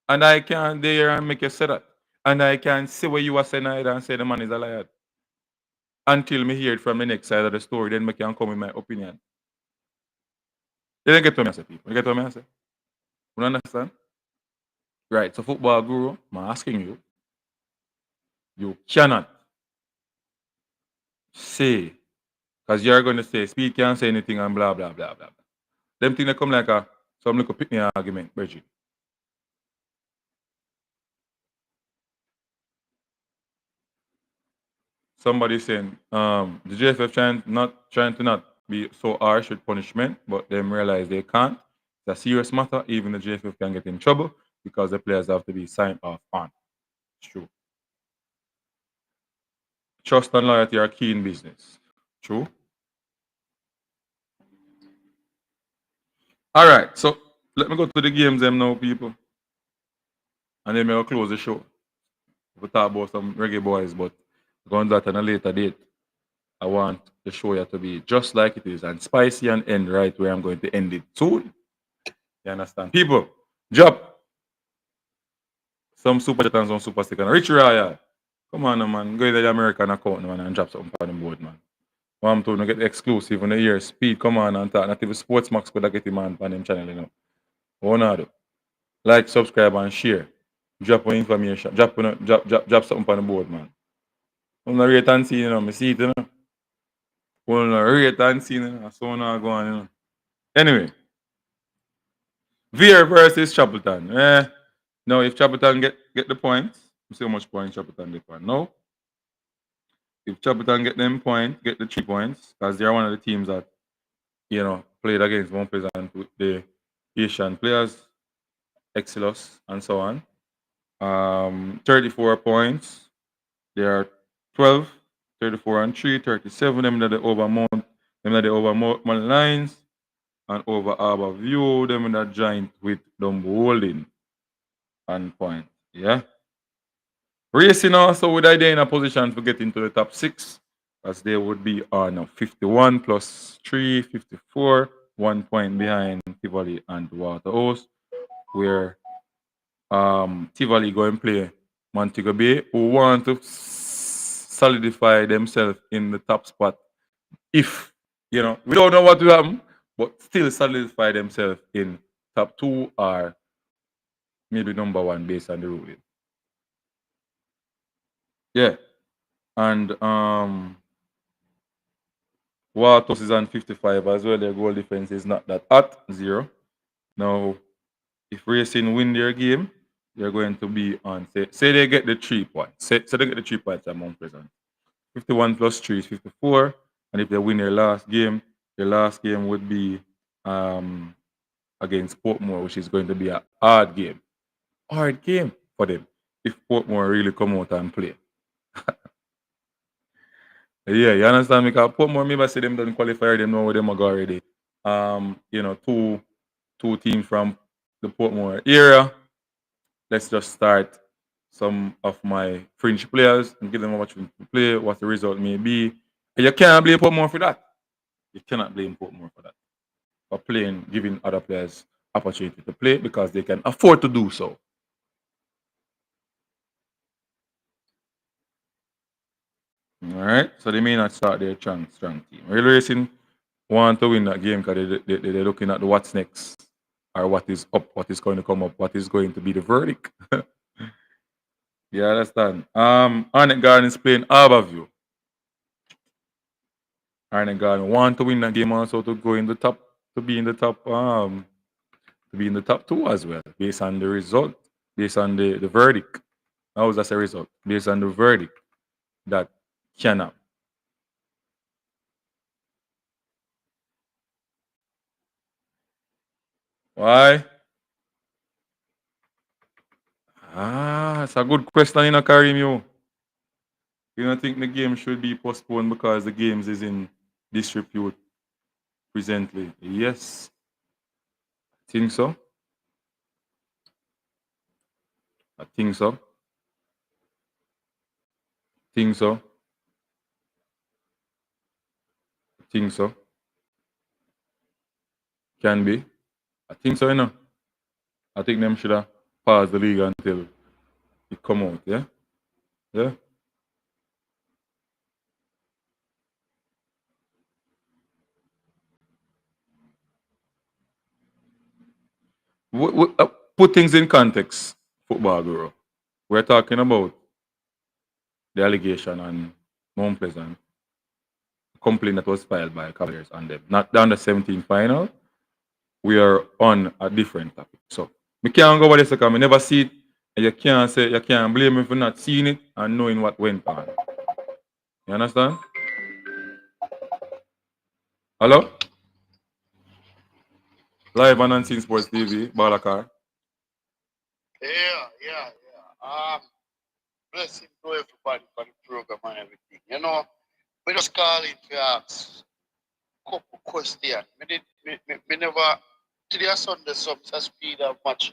And I can't dare and make you say that. And I can say what you are saying and say the man is a liar. Until me hear it from the next side of the story, then I can come with my opinion. You don't get what I say, people. You get what I say? You understand? Right. So football guru, I'm asking you, you cannot say, because you're going to say, Speed can't say anything and blah, blah, blah, blah, blah. Them things that come like some little pick me argument, Bridget. Somebody saying, the JFF trying to not be so harsh with punishment, but them realize they can't. It's a serious matter. Even the JFF can get in trouble because the players have to be signed off on. It's true. Trust and loyalty are key in business. True. All right, so let me go to the games them now, people, and then we'll close the show. We'll talk about some Reggae Boyz, but going that on a later date. I want the show here to be just like it is and spicy and end right where I'm going to end it soon. You understand? People, drop some super chat and some super sticker. Rich Royal, come on, man. Go to the American account, man, and drop something for the board, man. I'm to get the exclusive on the year. Speed, come on and talk. Not even Sports Max could get him on them channel, you know. What not do? Like, subscribe, and share. Drop on information. Drop something on the board, man. I'm not rate and see, you know. I see it, you know. I'm not rate and see, you know. So now go on, you know. Anyway, Veer versus Chapelton. Now, if Chapelton get the points, see how much points Chapelton get one. No. If Chapelton get them points, get the 3 points, because they're one of the teams that, you know, played against one and with the Asian players, Exilus, and so on. 34 points. They are 12, 34 and 3, 37. Them that the over Mount, them that the over Mount Lines, and over Harbour View, them that joint with Dumbo Holding and point. Yeah. Racing also would I in a position to get into the top 6, as they would be on 51 plus 3, 54, 1 point behind Tivoli and Waterhouse, where Tivoli go and play Montego Bay, who want to solidify themselves in the top spot. If, you know, we don't know what will happen, but still solidify themselves in top 2 or maybe number 1 based on the ruling. Yeah. And Waterhouse is on 55 as well. Their goal defense is not that hot, 0. Now, if Racing win their game, they're going to be on, say they get the 3 points. Say they get the 3 points at Mount Pleasant. 51 plus 3 is 54. And if they win their last game would be against Portmore, which is going to be a hard game. Hard game for them if Portmore really come out and play. Yeah, you understand? Because Portmore, maybe I say them don't qualify, them know where them are go already. You know, two teams from the Portmore area. Let's just start some of my fringe players and give them an opportunity to play, what the result may be. And you can't blame Portmore for that. You cannot blame Portmore for that. For playing, giving other players opportunity to play because they can afford to do so. All right, so they may not start their strong team. Rail Racing want to win that game because they're looking at the what's next or what is up, what is going to come up, what is going to be the verdict. You understand? Arnett Garden is playing Harborview. Arnett Garden want to win that game also to go in the top, to be in the top, to be in the top two as well, based on the result, based on the verdict. How is that a result? Based on the verdict that cannot. Why? It's a good question, you know, Karim. You don't think the game should be postponed because the games is in disrepute presently? Yes. Think so? I think so. Think so. Think so. Can be. I think so, you know. I think them should have paused the league until it come out, yeah? Yeah. Put things in context, football guru. We're talking about the allegation on Mount Pleasant, complaint that was filed by Cavaliers on them. Not the under 17 final. We are on a different topic. So we can't go over this because we never see it. And you can't blame me for not seeing it and knowing what went on. You understand? Hello? Live on Unseen Sports TV, Balakar. Yeah. Blessing to everybody for the program and everything. You know, we just calling to ask a couple questions. Me never, today Sunday, some speed of much.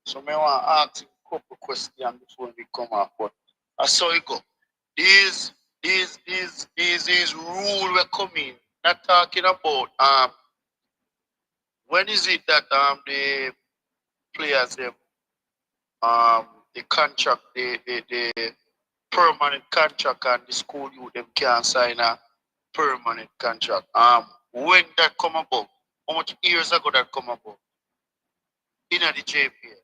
So me want to ask a couple questions before we come up. But I saw it go. These rule we're coming. Not talking about when is it that the players have the contract, the permanent contract, and the school youth them can sign a permanent contract. When that come about? How much years ago that come about? In the JPL.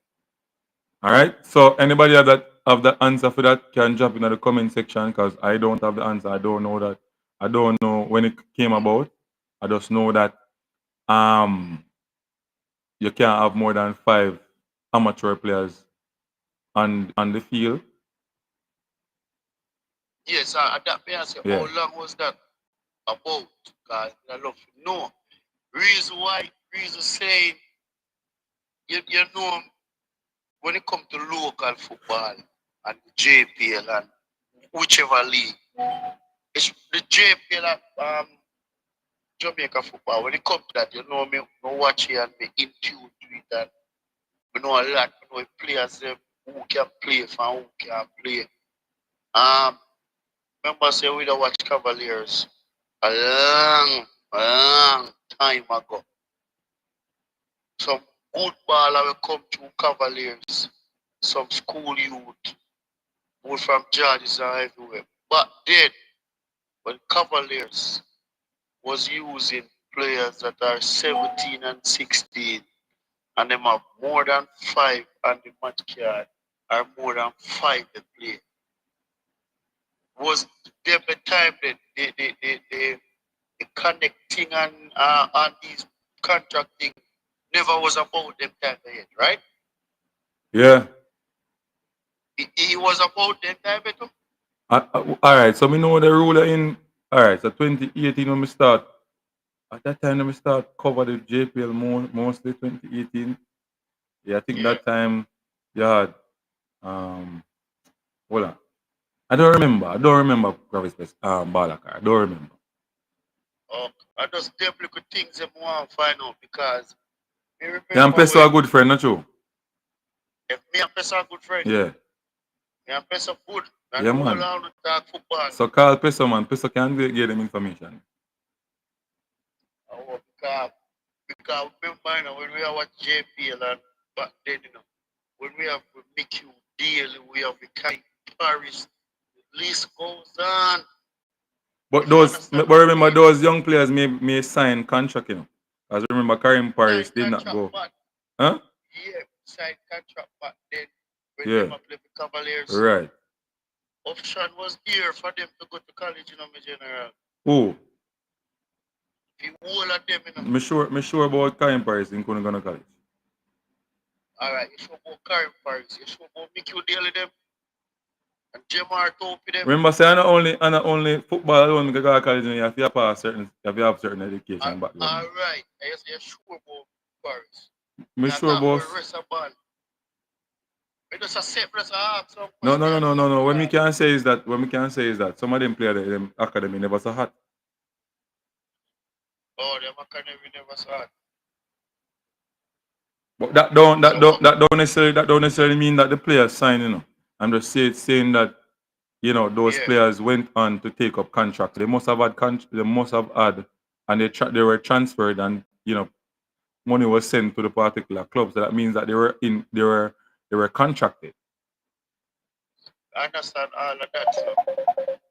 All right. So anybody have the answer for that can drop in the comment section because I don't have the answer. I don't know that. I don't know when it came about. I just know that you can't have more than 5 amateur players on the field. Yes, that may I say, Yeah. how long was that about? Because I love to know. Reason saying, you know, when it comes to local football and the JPL and whichever league, it's the JPL and Jamaica football. When it comes to that, you know me watch it and me in tune to it and we know a lot, we know players who can play for who can play. Remember say we don't watch Cavaliers a long time ago. Some good baller will come to Cavaliers, some school youth, both from Georgia and everywhere. But then, when Cavaliers was using players that are 17 and 16, and them have more than 5 on the match card, or more than 5 they play, was there the time that the connecting and these contracting never was about them time yet, right? Yeah. It was about them time too. All right. So we know the rule in. All right. So 2018 when we start. At that time when we start cover the JPL mostly 2018. Yeah, I think that time you had hold on. I don't remember Travis Balakar. I don't remember. I just them little things them want to find out because me Yeah, remember and Peso a good friend, not true? if me and Pesa are good friends, Yeah. me and Pesa good, and Yeah, we man. all out to talk football. So call Peso, man. Peso can get them information. Because remember you know, when we are watch JPL and back then, you know, when we have to make you deal, we have the kind Paris, the list goes on. But remember those young players may sign contract, you know. As remember Karim Paris did not go. Huh? Yeah, signed contract back then when Yeah. they play for Cavaliers. Right. Option was here for them to go to college, you know, my general. Who? The whole of them, you know. Me sure about Karim Paris in couldn't go to college. Alright, you show about Karim Paris, you show about Mickey Daly them and Jamar Topi them. Remember, say not only football alone you go to college, you have to have certain education background. Alright, you're sure about Paris. Me sure about. No. What we can say is that some of them play them academy never so hot. Oh, them academy never saw it. But that don't necessarily mean that the players sign, you know. I'm just saying that, you know, those players went on to take up contracts. They must have had and they were transferred, and you know, money was sent to the particular club. So that means that they were contracted. I understand all of that stuff.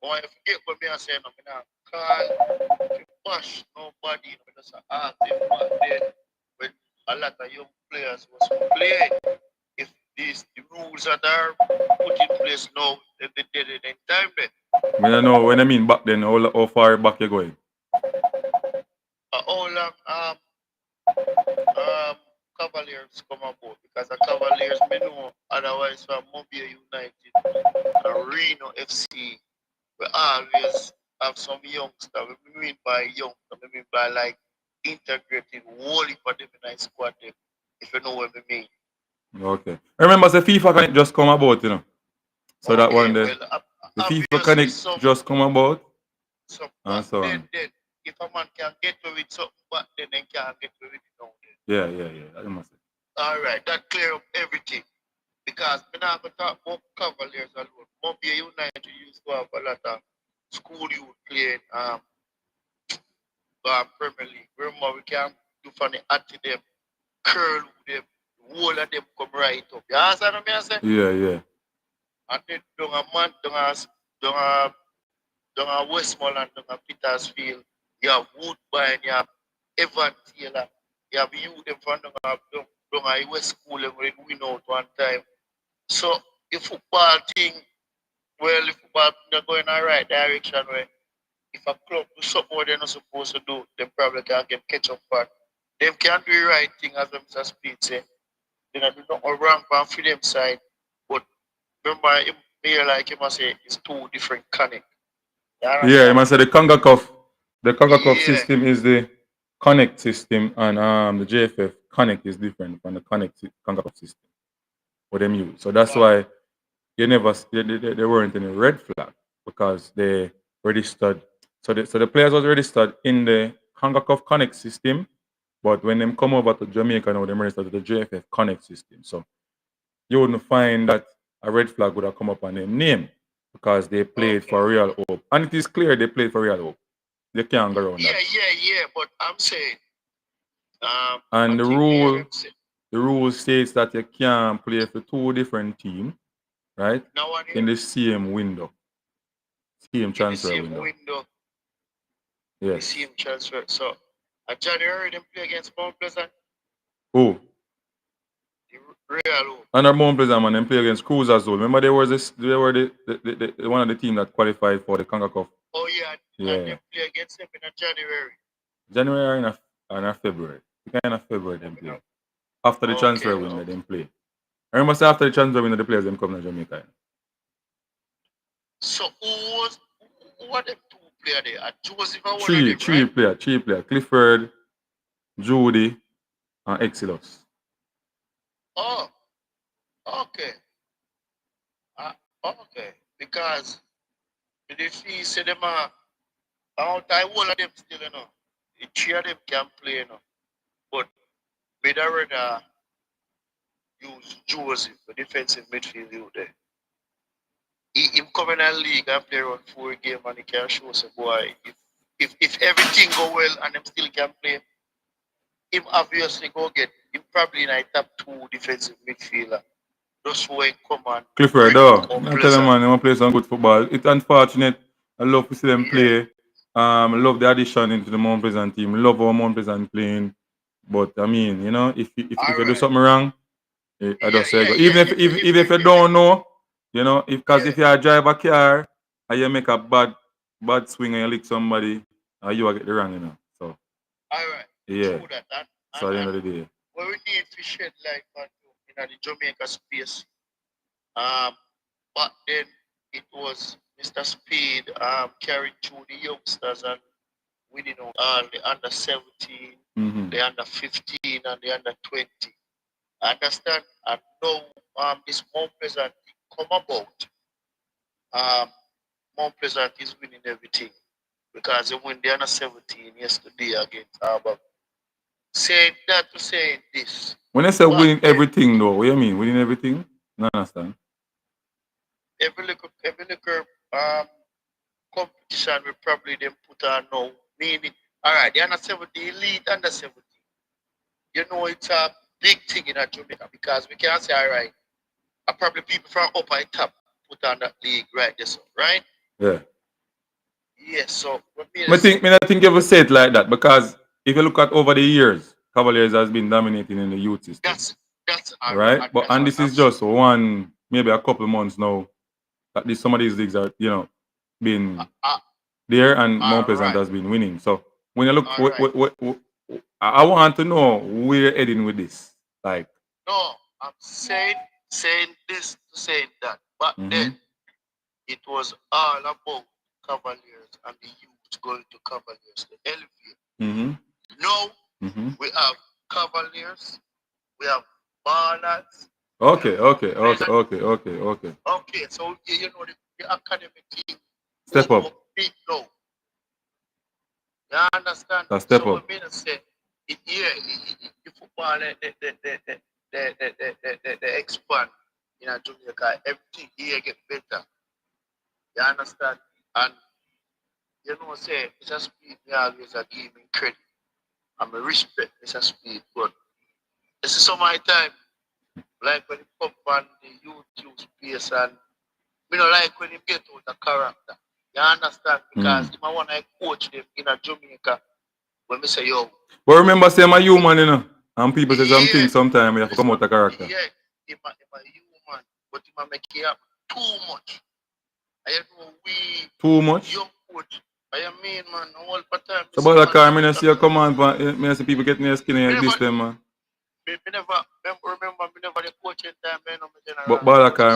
But if you get what me I say, I'm not call to bash nobody. I'm just ask them back then when a lot of young players was playing. If the rules are there put in place now, then they did it in time then. When I know when I mean back then, how far back you going? How long Cavaliers come about, because the Cavaliers may know otherwise from Mobile United and Reno FC we always have some youngsters. We mean by young, we mean by like integrated wholly for them in a squad them, if you know what we mean. Okay. Remember the FIFA Connect just come about, you know. So that one day the FIFA Connect just come about. And so on. Then, if a man can get away with something back then can't get away with it now. Yeah. That must say. Alright, that clear up everything. Because we're not going to talk about Cavaliers alone. Mobile United used to have a lot of school youth playing Premier League. Remember, we can do funny at them, curl with them, the whole of them come right up. You understand what I say? Yeah. And then down a Westmoreland, down a Petersfield, you have Woodbine, you have Evan Taylor, you have you them from down a West School and we win out one time. So the football thing, the football they're going in the right direction where if a club do something what they're not supposed to do, they probably can get catch up for. They can't do the right thing as Mr. Speed say. They don't do nothing wrong for them side. But remember him here like him say it's two different connect. Yeah, you must say the CONCACAF system is the Connect system, and the JFF Connect is different from the CONCACAF system what them use. So that's why there weren't any red flag, because they registered. So the players was registered in the CONCACAF Connect system, but when them come over to Jamaica now, they registered to the JFF Connect system. So you wouldn't find that a red flag would have come up on their name, because they played for Real Hope. And it is clear they played for Real Hope. They can't go around that. Yeah, but I'm saying and the rule states that you can't play for two different teams, right? In the same window. Same transfer window. Yes. The same transfer. So January they play against Mount Pleasant. Who? Real Hope. And Mount Pleasant man, they play against Cruz as well. Remember they were the one of the team that qualified for the CONCACAF. Oh yeah. And they play against them in January. January and February. The kind of February they play. After the transfer window they play. I remember after the transfer window the players them come to Jamaica. So who are them two players there? Joseph and three players. Clifford, Judy, and Exilus. Oh, okay. Okay. Because if he said them all of them still, you know. The three of them can play, you know. But we'd rather use Joseph, the defensive midfield you there. Him coming in the league and play around 4 games and he can show us, boy, if everything go well and him still can play, him obviously go get him probably in a top 2 defensive midfielder. Just who ain't come on. Clifford, though. I tell him, man, they want to play some good football. It's unfortunate. I love to see them play love the addition into the Mount Pleasant team. Love our Mount Pleasant playing. But I mean, you know, if you do Alright. something wrong, I just say go. Yeah. Even if you don't know, you know, because Yeah. if you drive a car and you make a bad swing and you lick somebody, you will get the wrong, you know. So Alright. yeah. True that. So at the end of the day. What we need to shed light on in the Jamaica space. But then it was Mr. Speed carried through the youngsters and winning all the under 17, the under 15, and the under 20. I understand. And now this Mount Pleasant come about. Mount Pleasant is winning everything because they win the under 17 yesterday against Harbour. Saying that to saying this. When I say winning everything though, what do you mean? Winning everything? No, understand. Every little competition will probably then put on now. Meaning, alright, the under 17, elite under 17. You know it's a big thing in Jamaica because we can't say alright. Probably people from upper and top put on that league right there, so, right? Yeah. Yes, so I think you ever say it like that because if you look at over the years, Cavaliers has been dominating in the youth system. That's right. And this is just one, maybe a couple months now. That some of these leagues are, you know, been there and Mount Pleasant has been winning. So when you look, I want to know where you're heading with this. Like, no, I'm saying this to say that, but then it was all about Cavaliers and the youth going to Cavaliers to elevate. Now we have Cavaliers, we have Ballers. Okay. Okay, so you know the academic team step up. Big now. You understand? Step up. So I mean to say, the football they expand in Jamaica, everything here get better. You understand? And you know say Mr. Speed me always a give me credit. And I respect Mr. Speed, but this is some of my time. Like when he come on the YouTube space and me don't like when he get out the character. You understand? Because I want to coach them in Jamaica when me say yo. But remember say I'm a human, you know. And people say something sometimes we have to come out the character. Yeah, I'm a human, but he make it happen too much. I know we too much? Young coach. I mean man, all the time. So about the car, I see your command, but I see people getting their skin and this them, man. Me never the coaching time, man. But Balakar,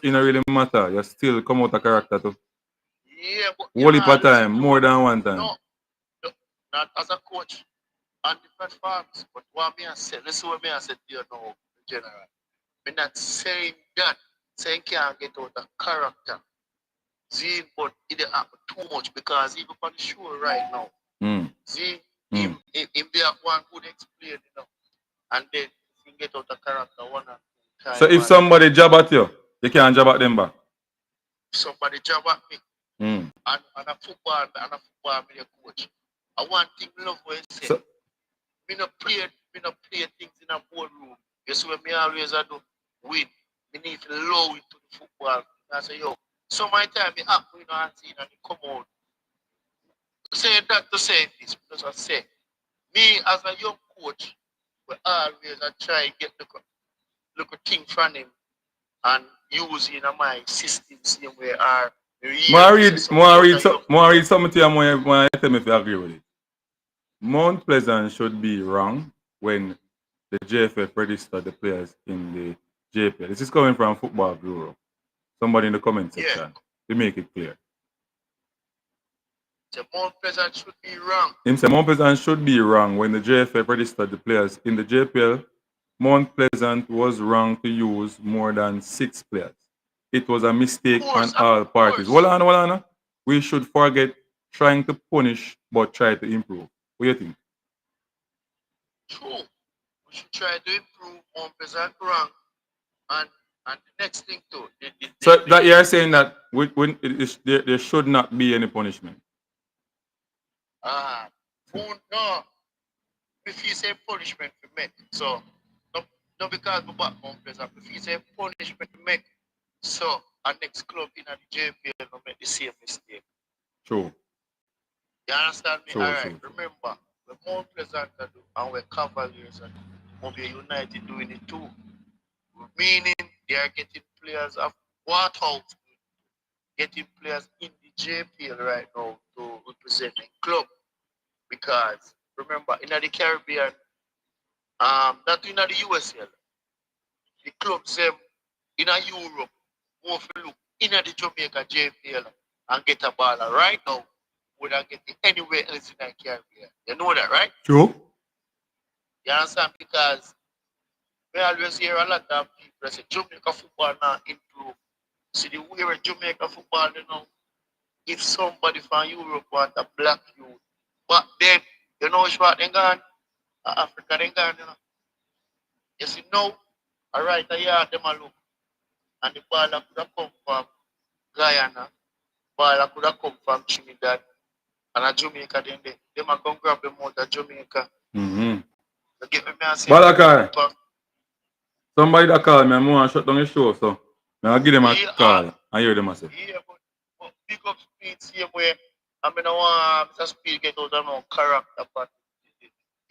it don't really matter. You still come out a character too. Yeah, but whole heap of time, more than one time. No, not as a coach on different farms. But what me I say, listen what me I said to you now, in general. I'm not saying that, saying can't get out a character. See, but it happen too much because even on the show right now, see, him be one good explain, you know. And then you get out the character one or two times. So if somebody jab at you, you can't jab at them back. Somebody jab at me. And a football me a coach. I want thing love what you say. So, me no play things in a boardroom. You see what me always I do win. Me need to low into the football. I say yo, so my time me up you know and see and come out. Say that to say this because I say me as a young coach we always I try to get look thing from him and use in my system same way are more read something to you when I tell me if you agree with it. Mount Pleasant should be wrong when the JFF registered the players in the JPL. This is coming from Football Bureau. Somebody in the comment section to make it clear. The Mount Pleasant should be wrong. Him say Mount Pleasant should be wrong when the JFF registered the players in the JPL. Mount Pleasant was wrong to use more than 6 players. It was a mistake on all parties. Hold on. We should forget trying to punish but try to improve. What do you think? True. We should try to improve Mount Pleasant wrong. And the next thing too. So that you're saying that there should not be any punishment? No. If you say punishment for me, so no because we back Mount Pleasant. If you say punishment for me, so our next club in the JPL will make the same mistake. True. You understand me? True, All right. true, true. Remember, we're more pleasant to do, and we're Cavaliers and Mobile United doing it too. Meaning they are getting players of what house, getting players in the JPL right now to represent the club. Because remember, in the Caribbean, not in the USL, the clubs in Europe, more for look in the Jamaica JPL and get a baller right now without getting anywhere else in the Caribbean. You know that, right? True. You understand? Because we always hear a lot of people say Jamaica football now improve. See the way with Jamaica football, if somebody from Europe want a black youth, but then you know which part they gone? Africa they gone. You see now, alright, them a look. And the ball could have come from Guyana, ball could have come from Trinidad, and a Jamaica then they might come grab them out of Jamaica. Mm-hmm. You get me, I say, Balakar, somebody that call me, I'm going to shut down the show, so I'll give them a call and hear them I say. Yeah, but big up Speed, same way. I mean, I want Mr. Speed get out of no character, but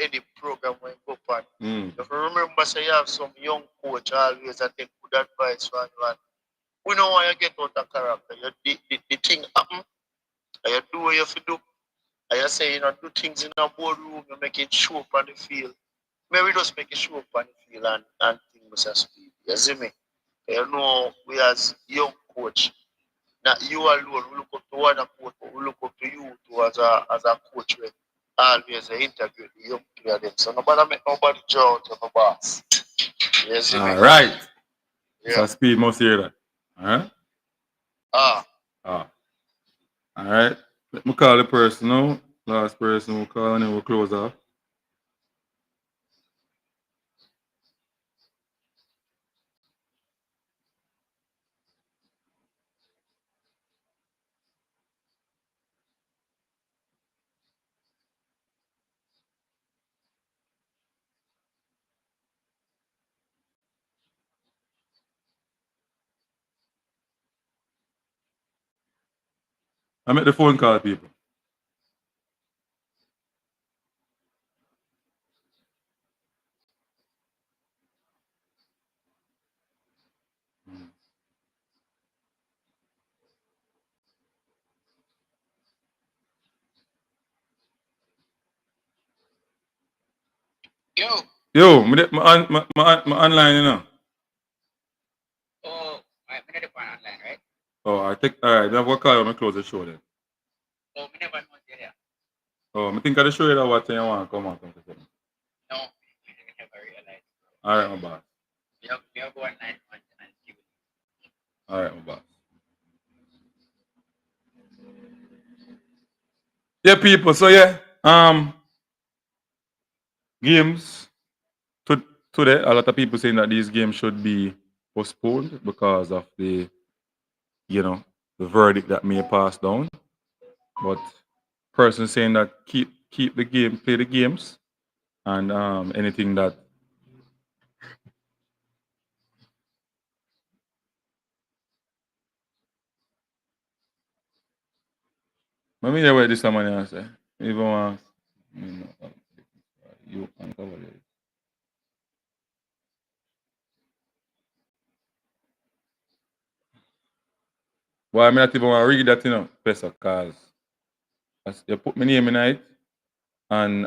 any program when go on. If you remember, say you have some young coach always that take good advice from you. And we know why you get out of character. The thing happen, and you do what you have to do. And you say, do things in a boardroom, you make it show up on the field. Maybe just make it show up on the field and things Mr. Speed. You see me? You know, we as young coach, not you alone, we look up to other coach, but we look up to you too as a coach. We always interview the young player them. So nobody make nobody judge of a boss. Yes, All right. Yeah. So Speed must hear that. All right? All right. Let me call the person now. Last person we'll call and then we'll close off. I make the phone call, people. Yo, my online, you know. Oh, I never online, right? Oh, I think, all right, then we'll call you when we close the show then. Oh, we never know there. Oh, I think I show you that what you want to come out. No, we never realize. All right, my boss. We have go online and see. All right, my boss. Yeah, people. So yeah, games today. A lot of people saying that these games should be postponed because of the verdict that may pass down. But person saying that keep the game, play the games, and anything that let me hear what this someone say. Even once you uncover it. Well, I mean, not even want to read that, Pesa, because you put my name in it, and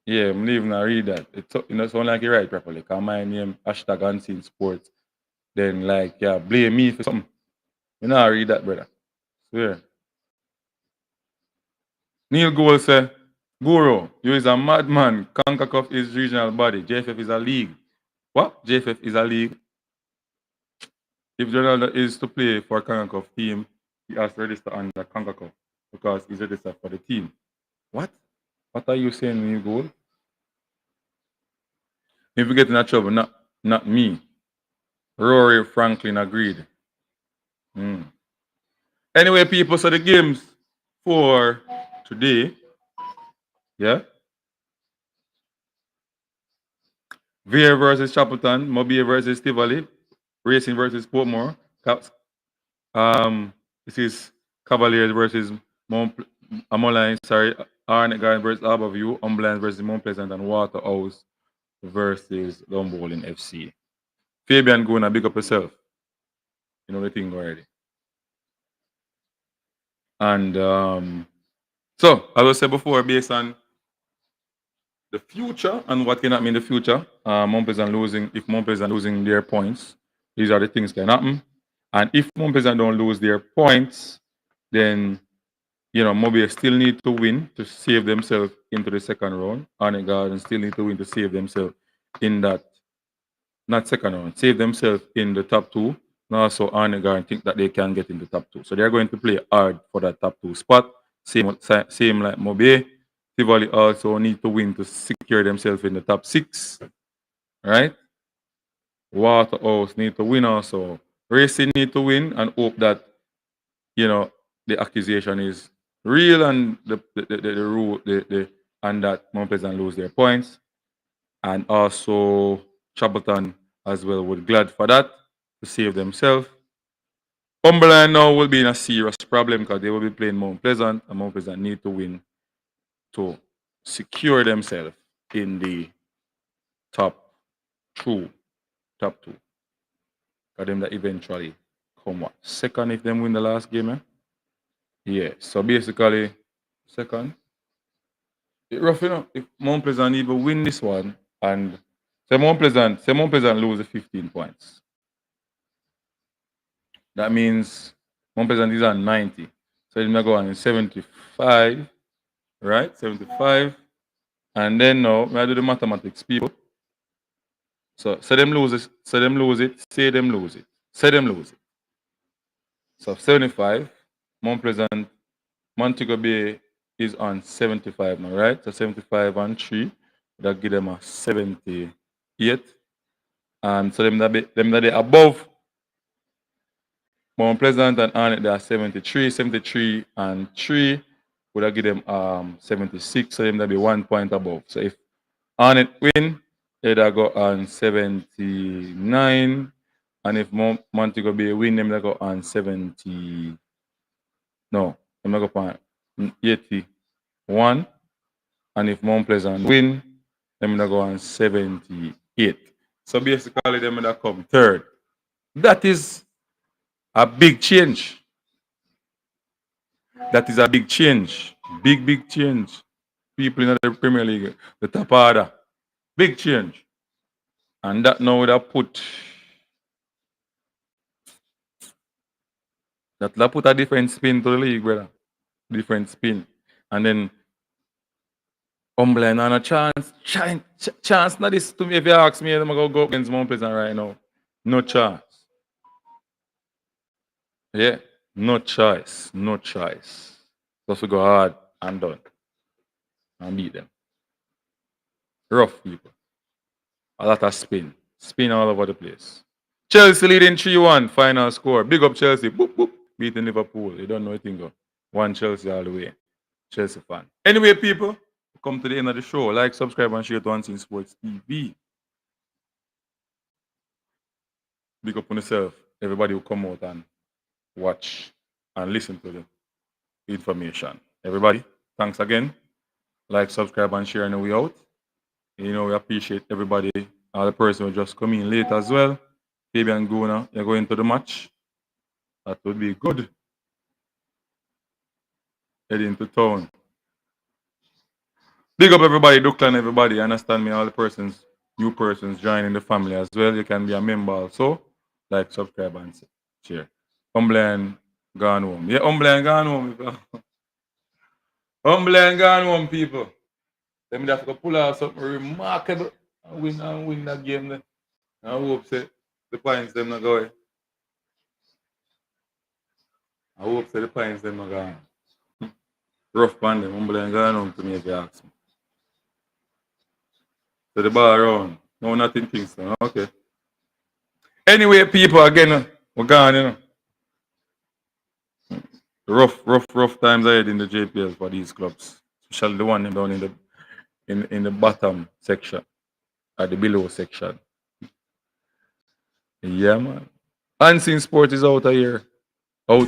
yeah, I'm not even read that. It sound like you write properly. Cause my name hashtag unseen sports. Then blame me for something. You know, I read that, brother. Swear. Neil Gold say, Guru, you is a madman. CONCACAF is regional body. JFF is a league. What? JFF is a league. If Ronaldo is to play for CONCACAF team, he has to register under CONCACAF because he's registered for the team. What? What are you saying, Neil Gold? If you get in trouble, not me. Rory Franklin agreed. Anyway, people, so the games for today, yeah? VA versus Chapelton, Mobile versus Tivoli, Racing versus Portmore. This is Cavaliers versus Amoline, sorry. Arnett Garden versus Harborview, Umberland versus Mount Pleasant, and Waterhouse versus Dumbolin FC. Fabian, go and big up yourself. You know the thing already. And so, as I said before, based on the future and what can happen in the future, Mount Pleasant losing, if Mount Pleasant losing their points, these are the things can happen. And if Mount Pleasant don't lose their points, then Mobile still need to win to save themselves into the second round. Arnett Garden still need to win to save themselves in that, not second round, save themselves in the top two. And also Arnett Garden think that they can get in the top two. So they're going to play hard for that top two spot. Same like Mobile. Tivoli also need to win to secure themselves in the top six. Right? Waterhouse need to win also. Racing need to win and hope that the accusation is real and the rule and that Mount Pleasant lose their points. And also Chapelton as well would glad for that to save themselves. Umberland now will be in a serious problem because they will be playing Mount Pleasant and Mount Pleasant need to win to secure themselves in the top two. For them that eventually come what? Second if them win the last game, eh? Yeah. So basically, second. It's rough enough. If Mount Pleasant even win this one and say Mount Pleasant lose the 15 points. That means Mount Pleasant is on 90. So they're gonna go on 75, right? 75. And then now I do the mathematics, people. So say them lose it, say them lose it. So 75, Mount Pleasant, Montego Bay is on 75 now, right? So 75 and 3, that give them a 78. And so them that they above Mount Pleasant and Arnett, they are 73 and 3 would have give them 76, so them that be 1 point above. So if Arnett win, they'd go on 79. And if Montego Bay win, them they go on 70. No, them they go on 81. And if Mount Pleasant win, them they go on 78. So basically, them that come third. That is a big change. That is a big change. Big change. People in the Premier League, the top order. Big change. And that now would have put a different spin to the league, brother. Different spin. And then Umberland on a chance not this to me. If you ask me, I'm gonna go against Mount Pleasant right now. No chance. Yeah, no choice. Just to go hard and done. And beat them. Rough people. A lot of spin. Spin all over the place. Chelsea leading 3-1, final score. Big up Chelsea. Boop, boop. Beating Liverpool. You don't know anything. Go. One Chelsea all the way. Chelsea fan. Anyway, people, come to the end of the show. Like, subscribe, and share to Unseen Sports TV. Big up on yourself. Everybody will come out and watch and listen to the information. Everybody, thanks again. Like, subscribe, and share on the way out. We appreciate everybody. All the person who just come in late as well. Fabian Guna, you're going to the match. That would be good. Heading to town. Big up everybody, Duckland, everybody. Understand me, all the new persons joining the family as well. You can be a member also. Like, subscribe, and share. Umberland gone home. Yeah, Umberland gone home. Umberland gone home, people. Let me have to pull out something remarkable and win that game. Then. I hope say the points them not go. I hope say the points them not go. Rough band them, Umberland gone home to me if you ask me. So the bar around. No, nothing Kingston. Okay. Anyway, people, again, we're gone, Rough times ahead in the JPL for these clubs. Especially the one down in the bottom section. Or the below section. Yeah, man. Unseen Sport is out of here. Out.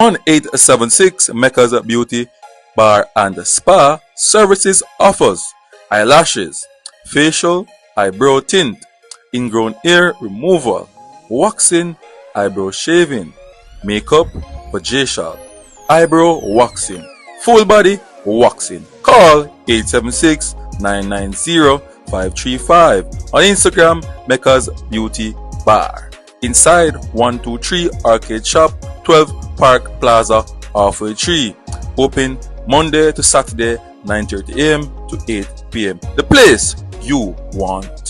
On 876 Mecca's Beauty Bar and Spa services offers eyelashes, facial, eyebrow tint, ingrown hair removal, waxing, eyebrow shaving, makeup, facial, eyebrow waxing, full body waxing. Call 876-990-535 on Instagram Mecca's Beauty Bar. Inside 123 Arcade Shop, 12 Park Plaza, Halfway Tree. Open Monday to Saturday, 9:30 a.m. to 8 p.m. The place you want